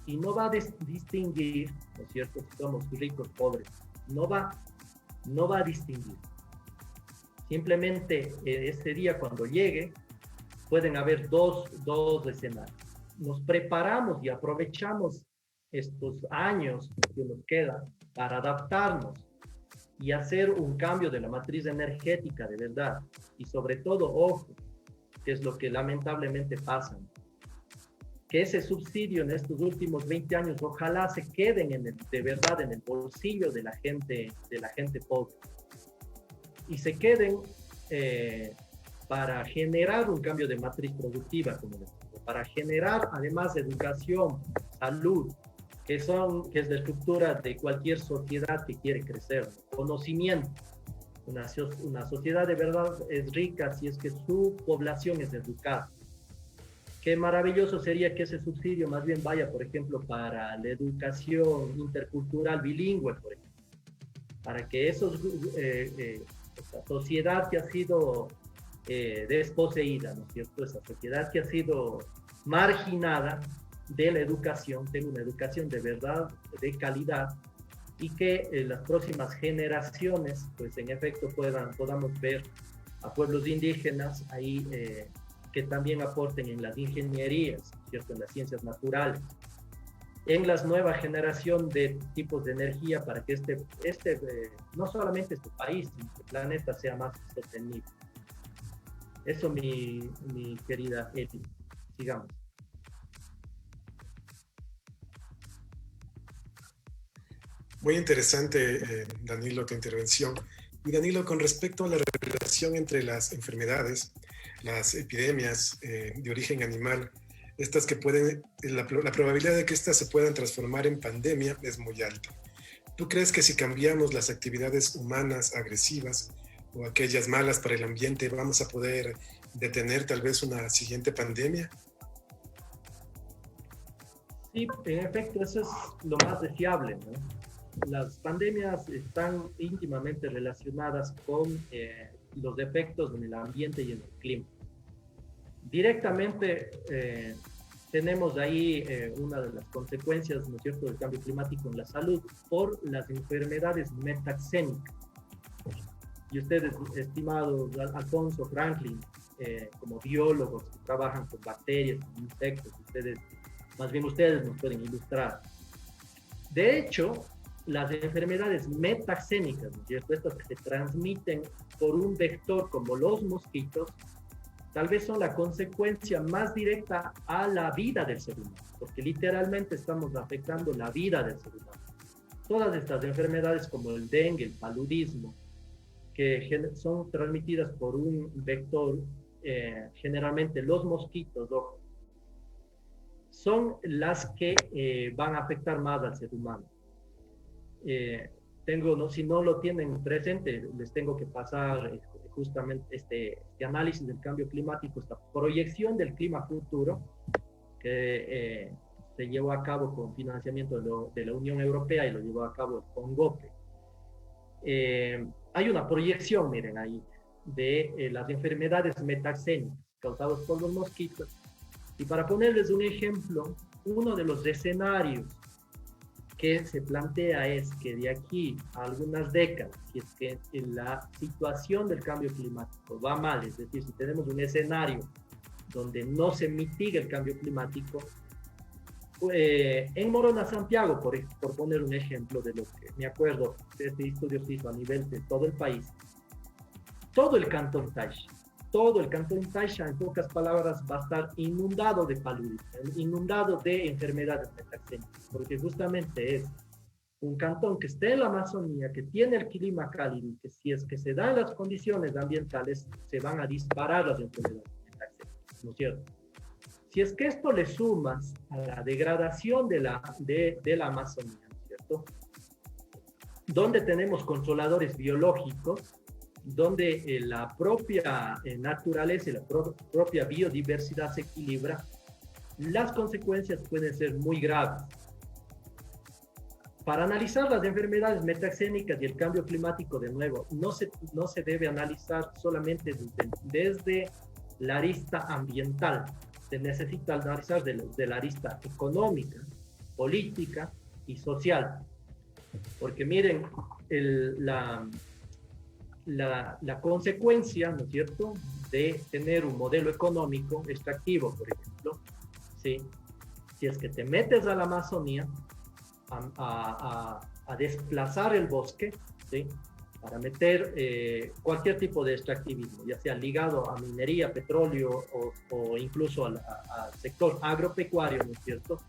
Y no va a distinguir, ¿no es cierto?, si somos ricos, pobres. No va a distinguir. Simplemente ese día cuando llegue pueden haber dos escenarios. Nos preparamos y aprovechamos estos años que nos quedan para adaptarnos y hacer un cambio de la matriz energética de verdad. Y sobre todo, ojo, que es lo que lamentablemente pasa, que ese subsidio en estos últimos 20 años ojalá se queden de verdad en el bolsillo de la gente pobre y se queden para generar un cambio de matriz productiva, como les digo, para generar además educación, salud, que es la estructura de cualquier sociedad que quiere crecer, conocimiento. Una sociedad de verdad es rica si es que su población es educada. Qué maravilloso sería que ese subsidio más bien vaya, por ejemplo, para la educación intercultural bilingüe, por ejemplo, para que esa sociedad que ha sido desposeída, ¿no es cierto?, esa sociedad que ha sido marginada de la educación, tenga una educación de verdad, de calidad, y que las próximas generaciones, pues en efecto podamos ver a pueblos indígenas ahí que también aporten en las ingenierías, ¿cierto?, en las ciencias naturales, en la nueva generación de tipos de energía para que no solamente este país, sino que el planeta sea más sostenible. Eso, mi querida Eti. Sigamos. Muy interesante, Danilo, tu intervención. Y Danilo, con respecto a la relación entre las enfermedades, las epidemias de origen animal, estas que la probabilidad de que estas se puedan transformar en pandemia es muy alta. ¿Tú crees que si cambiamos las actividades humanas agresivas o aquellas malas para el ambiente, vamos a poder detener tal vez una siguiente pandemia? Sí, en efecto, eso es lo más deseable, ¿no? Las pandemias están íntimamente relacionadas con los efectos en el ambiente y en el clima. Directamente tenemos ahí una de las consecuencias, ¿no es cierto?, del cambio climático en la salud por las enfermedades metaxénicas. Y ustedes, estimados Alfonso, Franklin, como biólogos que trabajan con bacterias, con insectos, ustedes nos pueden ilustrar. De hecho, las enfermedades metaxénicas, ¿no es cierto?, estas que se transmiten por un vector como los mosquitos, tal vez son la consecuencia más directa a la vida del ser humano, porque literalmente estamos afectando la vida del ser humano. Todas estas enfermedades como el dengue, el paludismo, que son transmitidas por un vector, generalmente los mosquitos, son las que van a afectar más al ser humano. Si no lo tienen presente, les tengo que pasar justamente este análisis del cambio climático, esta proyección del clima futuro que se llevó a cabo con financiamiento de la Unión Europea y lo llevó a cabo con GOPE. Hay una proyección, miren ahí, de las enfermedades metaxénicas causadas por los mosquitos. Y para ponerles un ejemplo, uno de los escenarios que se plantea es que de aquí a algunas décadas, si es que la situación del cambio climático va mal, es decir, si tenemos un escenario donde no se mitiga el cambio climático. En Morona, Santiago, por poner un ejemplo de lo que me acuerdo de este estudio se hizo a nivel de todo el país, todo el Cantón Taisha, en pocas palabras, va a estar inundado de paludismo, inundado de enfermedades metaxénicas, porque justamente es un cantón que esté en la Amazonía, que tiene el clima cálido, que si es que se dan las condiciones ambientales, se van a disparar las enfermedades metaxénicas, ¿no es cierto? Si es que esto le sumas a la degradación de la Amazonía, ¿no es cierto? Donde tenemos controladores biológicos, donde la propia naturaleza y la propia biodiversidad se equilibra, las consecuencias pueden ser muy graves. Para analizar las enfermedades metaxénicas y el cambio climático, de nuevo, no se debe analizar solamente desde la arista ambiental, se necesita analizar de la arista económica, política y social. Porque miren, la consecuencia, ¿no es cierto?, de tener un modelo económico extractivo, por ejemplo, ¿sí? Si es que te metes a la Amazonía a desplazar el bosque, ¿sí?, para meter cualquier tipo de extractivismo, ya sea ligado a minería, petróleo o incluso al sector agropecuario, ¿no es cierto?,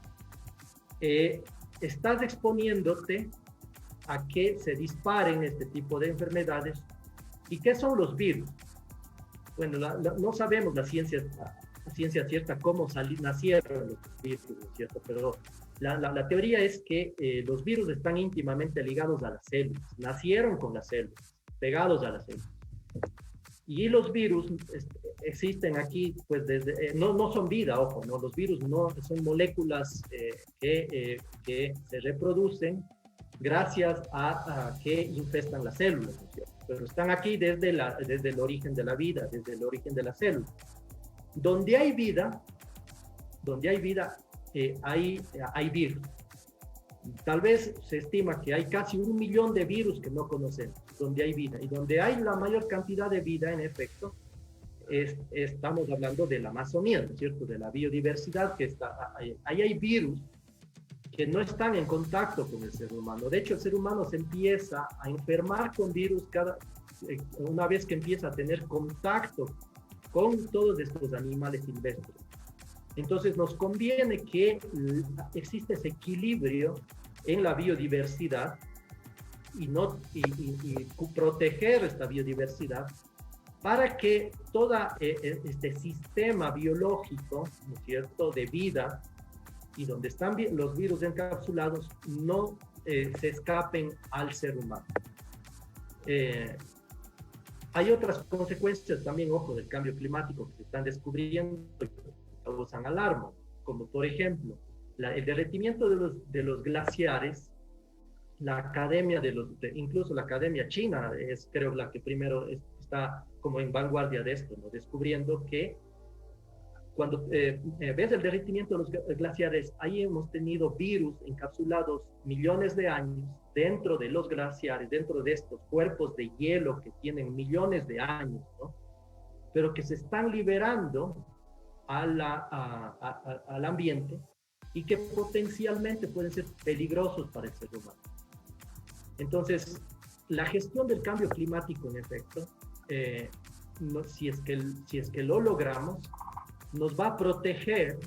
estás exponiéndote a que se disparen este tipo de enfermedades. ¿Y qué son los virus? Bueno, no sabemos la ciencia cierta cómo nacieron los virus, ¿no es cierto? Pero la teoría es que los virus están íntimamente ligados a las células, nacieron con las células, pegados a las células. Y los virus existen aquí, pues no son vida, ojo, ¿no? Los virus no son moléculas que se reproducen gracias a que infestan las células, ¿no es cierto? Pero están aquí desde el origen de la vida, desde el origen de la célula. Donde hay vida, hay virus. Tal vez se estima que hay casi 1 millón de virus que no conocemos, donde hay vida. Y donde hay la mayor cantidad de vida, en efecto, estamos hablando de la Amazonía, ¿no es cierto?, de la biodiversidad que está ahí. Ahí hay virus que no están en contacto con el ser humano. De hecho, el ser humano se empieza a enfermar con virus una vez que empieza a tener contacto con todos estos animales silvestres. Entonces, nos conviene que existe ese equilibrio en la biodiversidad y proteger esta biodiversidad para que todo este sistema biológico, ¿no es cierto?, de vida, y donde están los virus encapsulados, no se escapen al ser humano. Hay otras consecuencias también, ojo, del cambio climático que se están descubriendo y que causan alarma, como por ejemplo, el derretimiento de los glaciares. La academia incluso la academia china es, creo, la que primero está como en vanguardia de esto, ¿no?, descubriendo que cuando ves el derretimiento de los glaciares, ahí hemos tenido virus encapsulados millones de años dentro de los glaciares, dentro de estos cuerpos de hielo que tienen millones de años, ¿no?, pero que se están liberando al ambiente y que potencialmente pueden ser peligrosos para el ser humano. Entonces, la gestión del cambio climático, en efecto, si es que lo logramos, nos va a proteger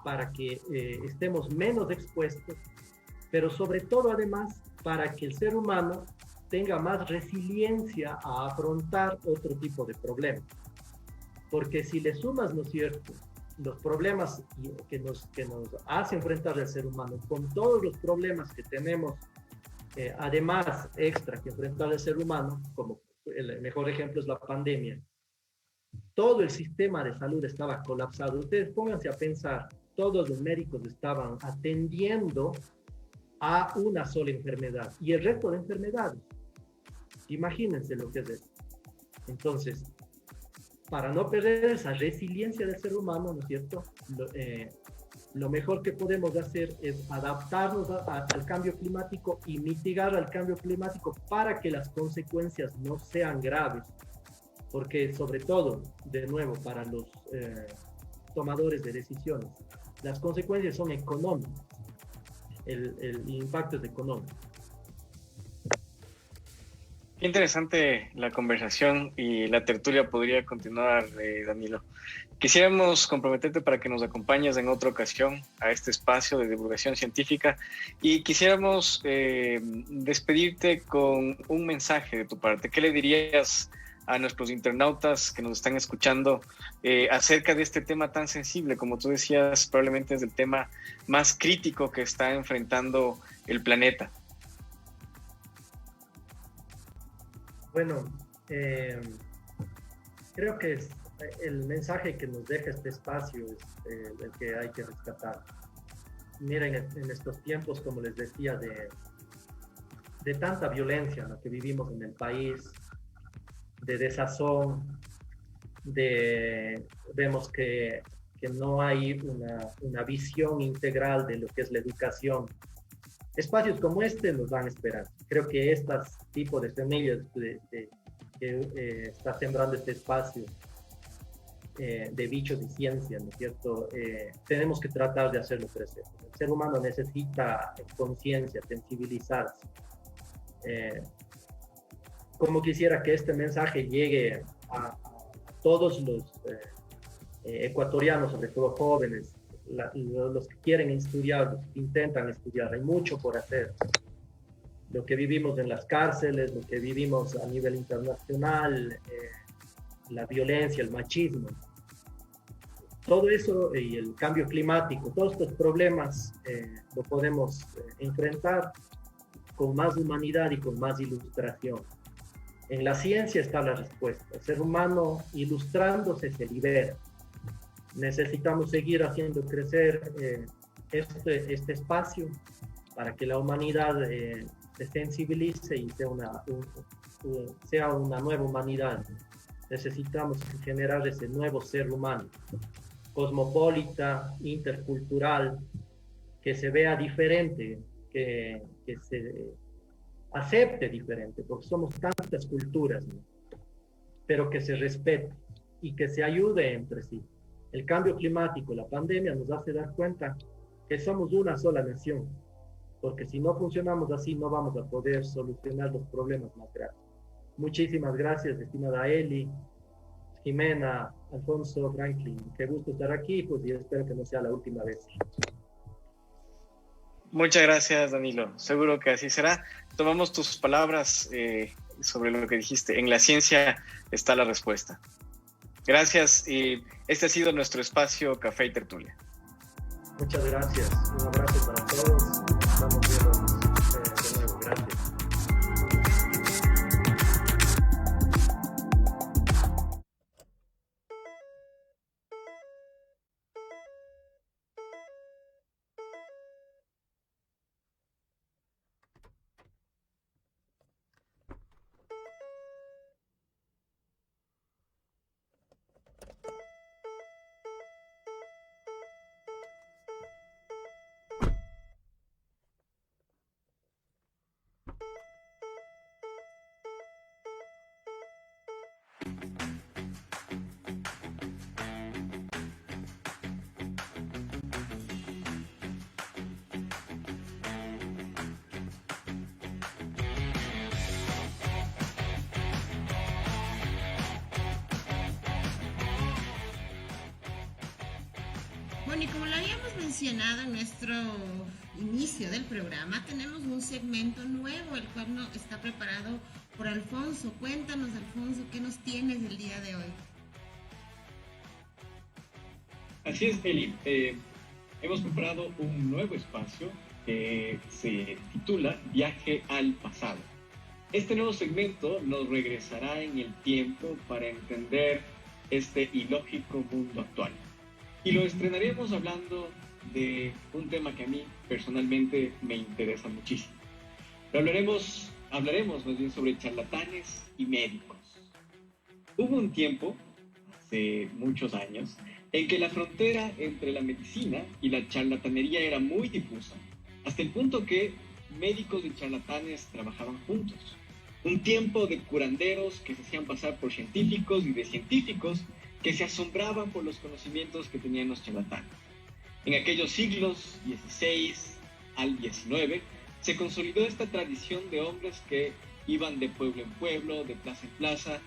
para que estemos menos expuestos, pero sobre todo, además, para que el ser humano tenga más resiliencia a afrontar otro tipo de problemas. Porque si le sumas, ¿no es cierto?, los problemas que nos hace enfrentar el ser humano con todos los problemas que tenemos, además extra que enfrentar el ser humano, como el mejor ejemplo es la pandemia. Todo el sistema de salud estaba colapsado. Ustedes pónganse a pensar, todos los médicos estaban atendiendo a una sola enfermedad y el resto de enfermedades. Imagínense lo que es eso. Entonces, para no perder esa resiliencia del ser humano, ¿no es cierto?, lo mejor que podemos hacer es adaptarnos al cambio climático y mitigar al cambio climático para que las consecuencias no sean graves. Porque sobre todo, de nuevo, para tomadores de decisiones. Las consecuencias son económicas, el impacto es económico. Qué interesante la conversación y la tertulia podría continuar, Danilo. Quisiéramos comprometerte para que nos acompañes en otra ocasión a este espacio de divulgación científica y quisiéramos despedirte con un mensaje de tu parte. ¿Qué le dirías a nuestros internautas que nos están escuchando acerca de este tema tan sensible? Como tú decías, probablemente es el tema más crítico que está enfrentando el planeta. Bueno, creo que el mensaje que nos deja este espacio es el que hay que rescatar. Miren, en estos tiempos, como les decía, de tanta violencia en la que vivimos en el país, de desazón, vemos que no hay una visión integral de lo que es la educación. Espacios como este nos van a esperar. Creo que estos tipos de semillas que está sembrando este espacio de bichos de ciencia, ¿no es cierto? Tenemos que tratar de hacerlo crecer. El ser humano necesita conciencia, sensibilizarse. Como quisiera que este mensaje llegue a todos los ecuatorianos, sobre todo jóvenes, los que quieren estudiar, los que intentan estudiar. Hay mucho por hacer. Lo que vivimos en las cárceles, lo que vivimos a nivel internacional, la violencia, el machismo, todo eso y el cambio climático, todos estos problemas lo podemos enfrentar con más humanidad y con más ilustración. En la ciencia está la respuesta. El ser humano ilustrándose se libera. Necesitamos seguir haciendo crecer este espacio para que la humanidad se sensibilice y sea una nueva humanidad. Necesitamos generar ese nuevo ser humano, cosmopolita, intercultural, que se vea diferente, que se acepte diferente, porque somos tantas culturas, ¿no? Pero que se respete y que se ayude entre sí. El cambio climático, la pandemia nos hace dar cuenta que somos una sola nación, porque si no funcionamos así no vamos a poder solucionar los problemas más graves. Muchísimas gracias, estimada Eli, Jimena, Alfonso, Franklin. Qué gusto estar aquí, pues, y espero que no sea la última vez. Muchas gracias, Danilo. Seguro que así será. Tomamos tus palabras sobre lo que dijiste. En la ciencia está la respuesta. Gracias, y este ha sido nuestro espacio Café y Tertulia. Muchas gracias. Un abrazo para todos. Estamos viendo de nuevo. Gracias. Bueno, y como lo habíamos mencionado en nuestro inicio del programa, tenemos un segmento nuevo, el cual está preparado por Alfonso. Cuéntanos, Alfonso, ¿qué nos tienes el día de hoy? Así es, Eli. Hemos preparado un nuevo espacio que se titula Viaje al Pasado. Este nuevo segmento nos regresará en el tiempo para entender este ilógico mundo actual. Y lo estrenaremos hablando de un tema que a mí personalmente me interesa muchísimo. Hablaremos más bien sobre charlatanes y médicos. Hubo un tiempo, hace muchos años, en que la frontera entre la medicina y la charlatanería era muy difusa, hasta el punto que médicos y charlatanes trabajaban juntos. Un tiempo de curanderos que se hacían pasar por científicos y de científicos que se asombraban por los conocimientos que tenían los charlatanes. En aquellos siglos XVI al XIX se consolidó esta tradición de hombres que iban de pueblo en pueblo, de plaza en plaza,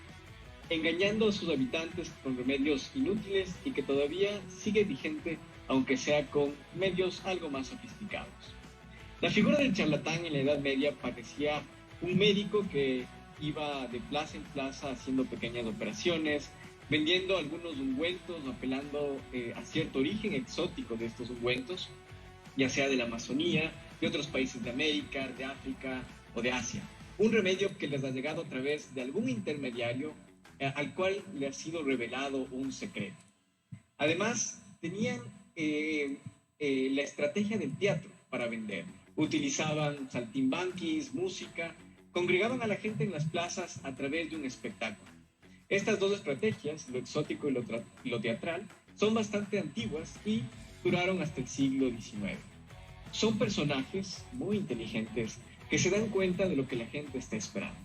engañando a sus habitantes con remedios inútiles y que todavía sigue vigente, aunque sea con medios algo más sofisticados. La figura del charlatán en la Edad Media parecía un médico que iba de plaza en plaza haciendo pequeñas operaciones, vendiendo algunos ungüentos, apelando a cierto origen exótico de estos ungüentos, ya sea de la Amazonía, de otros países de América, de África o de Asia. Un remedio que les ha llegado a través de algún intermediario al cual le ha sido revelado un secreto. Además, tenían la estrategia del teatro para vender. Utilizaban saltimbanquis, música, congregaban a la gente en las plazas a través de un espectáculo. Estas dos estrategias, lo exótico y lo teatral, son bastante antiguas y duraron hasta el siglo XIX. Son personajes muy inteligentes que se dan cuenta de lo que la gente está esperando.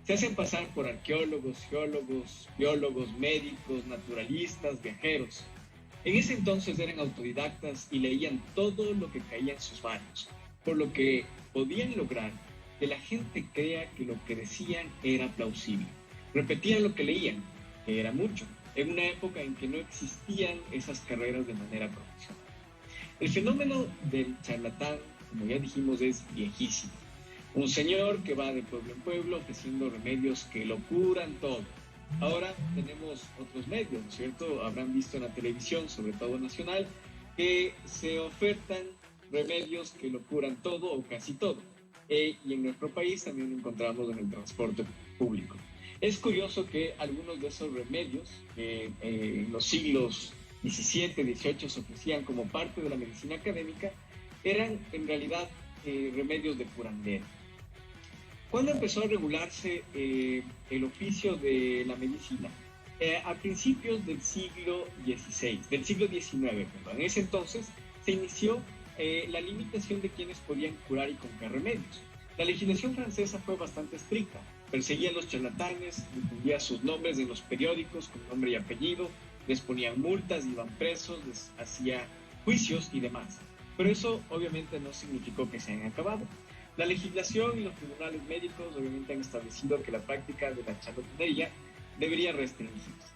Se hacen pasar por arqueólogos, geólogos, biólogos, médicos, naturalistas, viajeros. En ese entonces eran autodidactas y leían todo lo que caía en sus manos, por lo que podían lograr que la gente crea que lo que decían era plausible. Repetían lo que leían, que era mucho, en una época en que no existían esas carreras de manera profesional. El fenómeno del charlatán, como ya dijimos, es viejísimo. Un señor que va de pueblo en pueblo ofreciendo remedios que lo curan todo. Ahora tenemos otros medios, ¿no es cierto? Habrán visto en la televisión, sobre todo nacional, que se ofertan remedios que lo curan todo o casi todo. Y en nuestro país también lo encontramos en el transporte público. Es curioso que algunos de esos remedios en los siglos XVII, XVIII se ofrecían como parte de la medicina académica, eran en realidad remedios de curandero. ¿Cuándo empezó a regularse el oficio de la medicina? A principios del siglo XVI, del siglo XIX, perdón. En ese entonces se inició la limitación de quienes podían curar y con qué remedios. La legislación francesa fue bastante estricta, perseguía a los charlatanes, difundía sus nombres en los periódicos con nombre y apellido, les ponían multas, iban presos, les hacía juicios y demás. Pero eso obviamente no significó que se hayan acabado. La legislación y los tribunales médicos obviamente han establecido que la práctica de la charlatanería debería restringirse.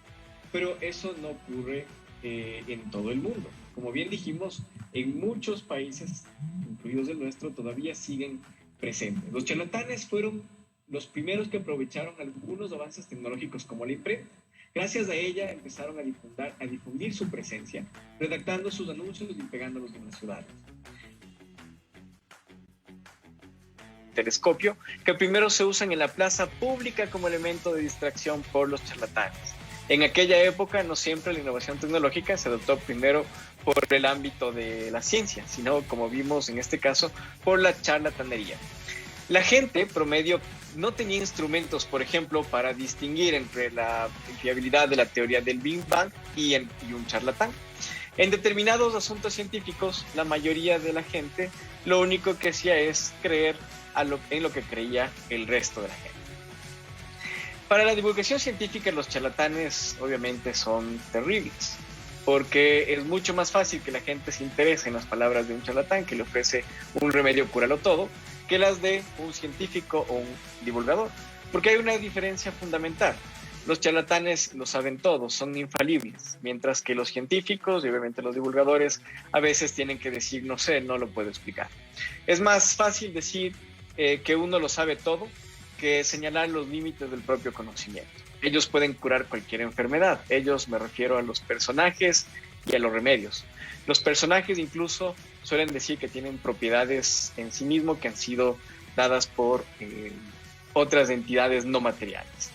Pero eso no ocurre en todo el mundo. Como bien dijimos, en muchos países, incluidos el nuestro, todavía siguen presentes. Los charlatanes fueron los primeros que aprovecharon algunos avances tecnológicos como la imprenta. Gracias a ella empezaron a difundir su presencia, redactando sus anuncios y pegándolos en las ciudades. Telescopio, que primero se usan en la plaza pública como elemento de distracción por los charlatanes. En aquella época no siempre la innovación tecnológica se adoptó primero por el ámbito de la ciencia, sino, como vimos en este caso, por la charlatanería. La gente promedio no tenía instrumentos, por ejemplo, para distinguir entre la fiabilidad de la teoría del Big Bang y un charlatán. En determinados asuntos científicos, la mayoría de la gente lo único que hacía es creer en lo que creía el resto de la gente. Para la divulgación científica, los charlatanes obviamente son terribles, porque es mucho más fácil que la gente se interese en las palabras de un charlatán que le ofrece un remedio cúralo todo, que las de un científico o un divulgador, porque hay una diferencia fundamental. Los charlatanes lo saben todo, son infalibles, mientras que los científicos y obviamente los divulgadores a veces tienen que decir, no sé, no lo puedo explicar. Es más fácil decir que uno lo sabe todo que señalar los límites del propio conocimiento. Ellos pueden curar cualquier enfermedad. Ellos, me refiero a los personajes y a los remedios. Los personajes incluso suelen decir que tienen propiedades en sí mismos que han sido dadas por otras entidades no materiales.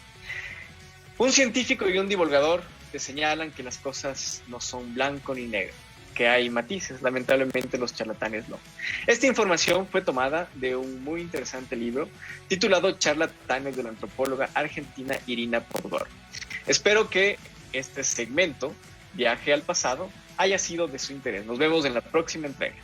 Un científico y un divulgador te señalan que las cosas no son blanco ni negro, que hay matices. Lamentablemente los charlatanes no. Esta información fue tomada de un muy interesante libro titulado Charlatanes, de la antropóloga argentina Irina Podgor. Espero que este segmento, Viaje al Pasado, haya sido de su interés. Nos vemos en la próxima entrega.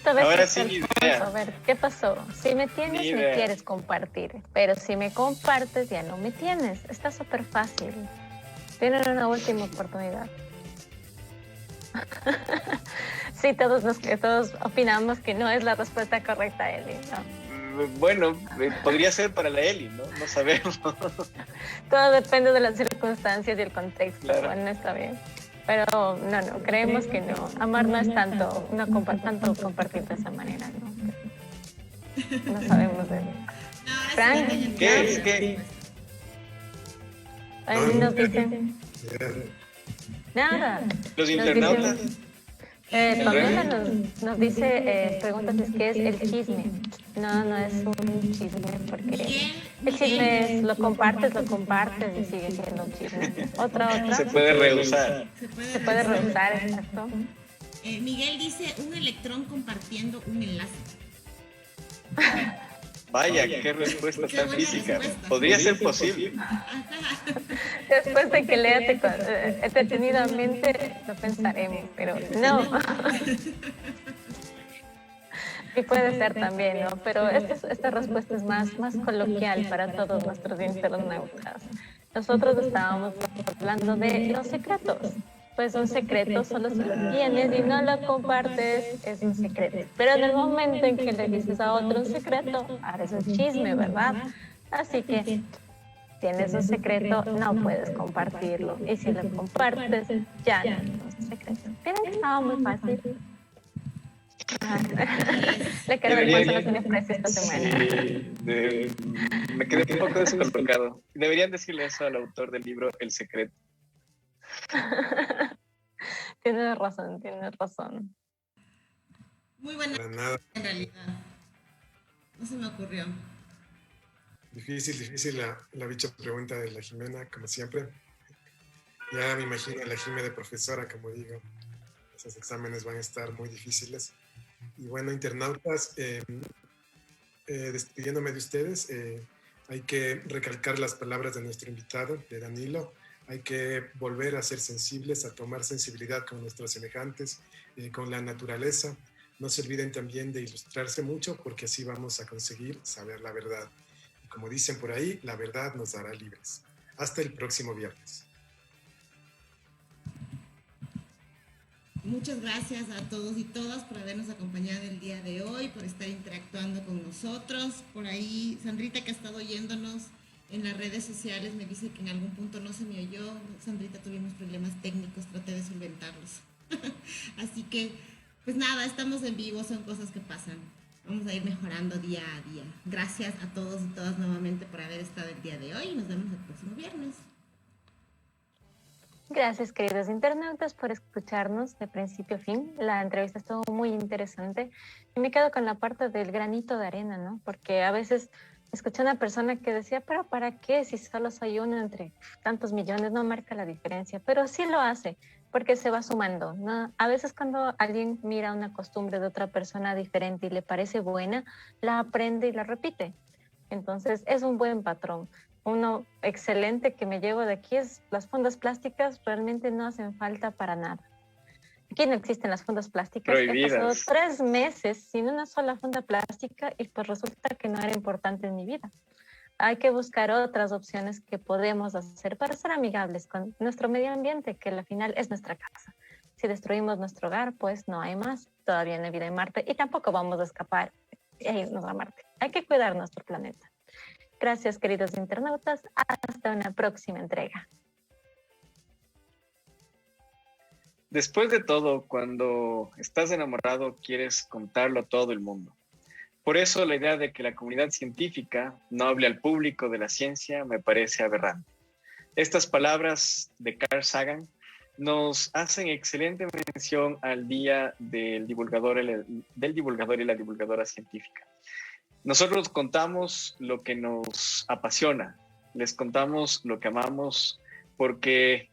Esta vez Ahora es sí, ni Alfonso. idea. A ver, ¿qué pasó? Si me tienes, Ni me idea. quieres compartir. Pero si me compartes, ya no me tienes. Está súper fácil. Tienen una última oportunidad. Sí, todos opinamos que no es la respuesta correcta, Eli. No. Bueno, podría ser para la Eli, ¿no? No sabemos. Todo depende de las circunstancias y el contexto. Claro. Bueno, está bien. Pero no, creemos que no. Amar no es tanto, tanto compartir de esa manera, ¿no? No sabemos de Frank, ¿Qué es? ¿Qué? ahí nos dicen nada. Los internautas. Pamela nos dice, pregúntanos qué es el chisme. No es un chisme, porque el chisme es lo compartes y sigue siendo un chisme. Otra. Se puede rehusar. Se puede rehusar, exacto. Miguel dice un electrón compartiendo un enlace. Vaya, qué respuesta Qué tan buena física. respuesta. Podría ser posible. Después de que lea detenidamente, lo pensaremos, pero no. Y puede ser también, ¿no? Pero esta respuesta es más coloquial para todos nuestros internautas. Nosotros estábamos hablando de los secretos. Pues un secreto solo si lo tienes y no lo compartes es un secreto. Pero en el momento en que le dices a otro un secreto, ahora es un chisme, ¿verdad? Así que tienes un secreto, no puedes compartirlo. Y si lo compartes, ya no es un secreto. ¿Vieron que estaba muy fácil? Le quedó el Alfonso, no tiene precio esta semana. Me quedé un poco descolocado. Deberían decirle eso al autor del libro El Secreto. Tienes razón. Muy buena Para nada. en realidad. No se me ocurrió. Difícil la bicha pregunta de la Jimena, como siempre. Ya me imagino a la Jimena de profesora, como digo. Esos exámenes van a estar muy difíciles. Y bueno, internautas, despidiéndome de ustedes, hay que recalcar las palabras de nuestro invitado, de Danilo. Hay que volver a ser sensibles, a tomar sensibilidad con nuestros semejantes, con la naturaleza. No se olviden también de ilustrarse mucho, porque así vamos a conseguir saber la verdad. Y como dicen por ahí, la verdad nos hará libres. Hasta el próximo viernes. Muchas gracias a todos y todas por habernos acompañado el día de hoy, por estar interactuando con nosotros. Por ahí, Sandrita, que ha estado oyéndonos en las redes sociales, me dice que en algún punto no se me oyó. Sandrita, tuvimos problemas técnicos, traté de solventarlos. Así que, pues nada, estamos en vivo, son cosas que pasan. Vamos a ir mejorando día a día. Gracias a todos y todas nuevamente por haber estado el día de hoy y nos vemos el próximo viernes. Gracias, queridos internautas, por escucharnos de principio a fin. La entrevista estuvo muy interesante y me quedo con la parte del granito de arena, ¿no? Porque a veces escuché a una persona que decía, pero ¿para qué? Si solo soy uno entre tantos millones, no marca la diferencia. Pero sí lo hace, porque se va sumando, ¿no? A veces cuando alguien mira una costumbre de otra persona diferente y le parece buena, la aprende y la repite. Entonces es un buen patrón. Uno excelente que me llevo de aquí es las fundas plásticas realmente no hacen falta para nada. Aquí no existen las fundas plásticas. Prohibidas. He pasado 3 meses sin una sola funda plástica y pues resulta que no era importante en mi vida. Hay que buscar otras opciones que podemos hacer para ser amigables con nuestro medio ambiente, que al final es nuestra casa. Si destruimos nuestro hogar, pues no hay más. Todavía no hay vida en Marte y tampoco vamos a escapar e irnos a Marte. Hay que cuidar nuestro planeta. Gracias, queridos internautas. Hasta una próxima entrega. Después de todo, cuando estás enamorado, quieres contarlo a todo el mundo. Por eso la idea de que la comunidad científica no hable al público de la ciencia me parece aberrante. Estas palabras de Carl Sagan nos hacen excelente mención al Día del Divulgador y la Divulgadora Científica. Nosotros contamos lo que nos apasiona, les contamos lo que amamos, porque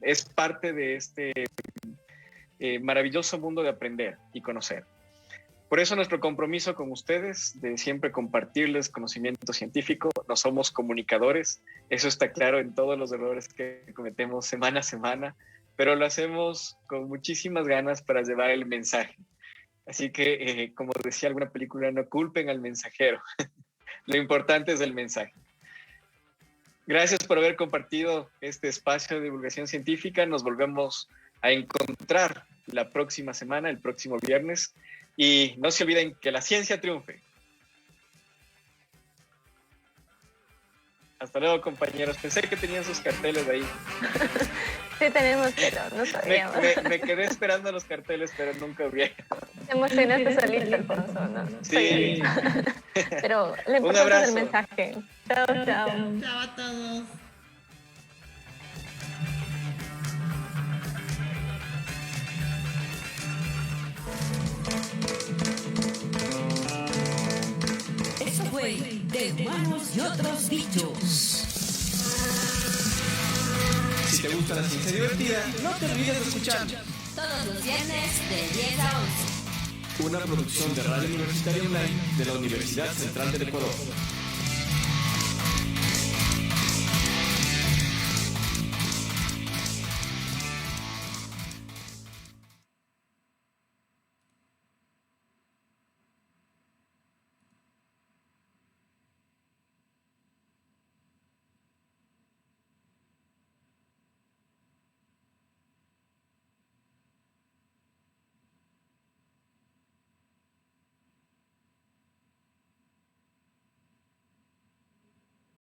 es parte de este maravilloso mundo de aprender y conocer. Por eso nuestro compromiso con ustedes de siempre compartirles conocimiento científico. No somos comunicadores, eso está claro en todos los errores que cometemos semana a semana, pero lo hacemos con muchísimas ganas para llevar el mensaje. Así que, como decía alguna película, no culpen al mensajero. Lo importante es el mensaje. Gracias por haber compartido este espacio de divulgación científica. Nos volvemos a encontrar la próxima semana, el próximo viernes. Y no se olviden que la ciencia triunfe. Hasta luego, compañeros. Pensé que tenían sus carteles ahí. Sí tenemos, pero no sabíamos. Me quedé esperando los carteles, pero nunca vi. Te emocionaste solito, Alfonso, ¿no? Sí. Pero lo importante es el mensaje. Chao, chao. Chao a todos. Eso fue de humanos y otros bichos. Si te gusta la ciencia divertida, no te olvides de escuchar Todos los viernes de 10 a 11. una producción de Radio Universitaria Online de la Universidad Central del Ecuador.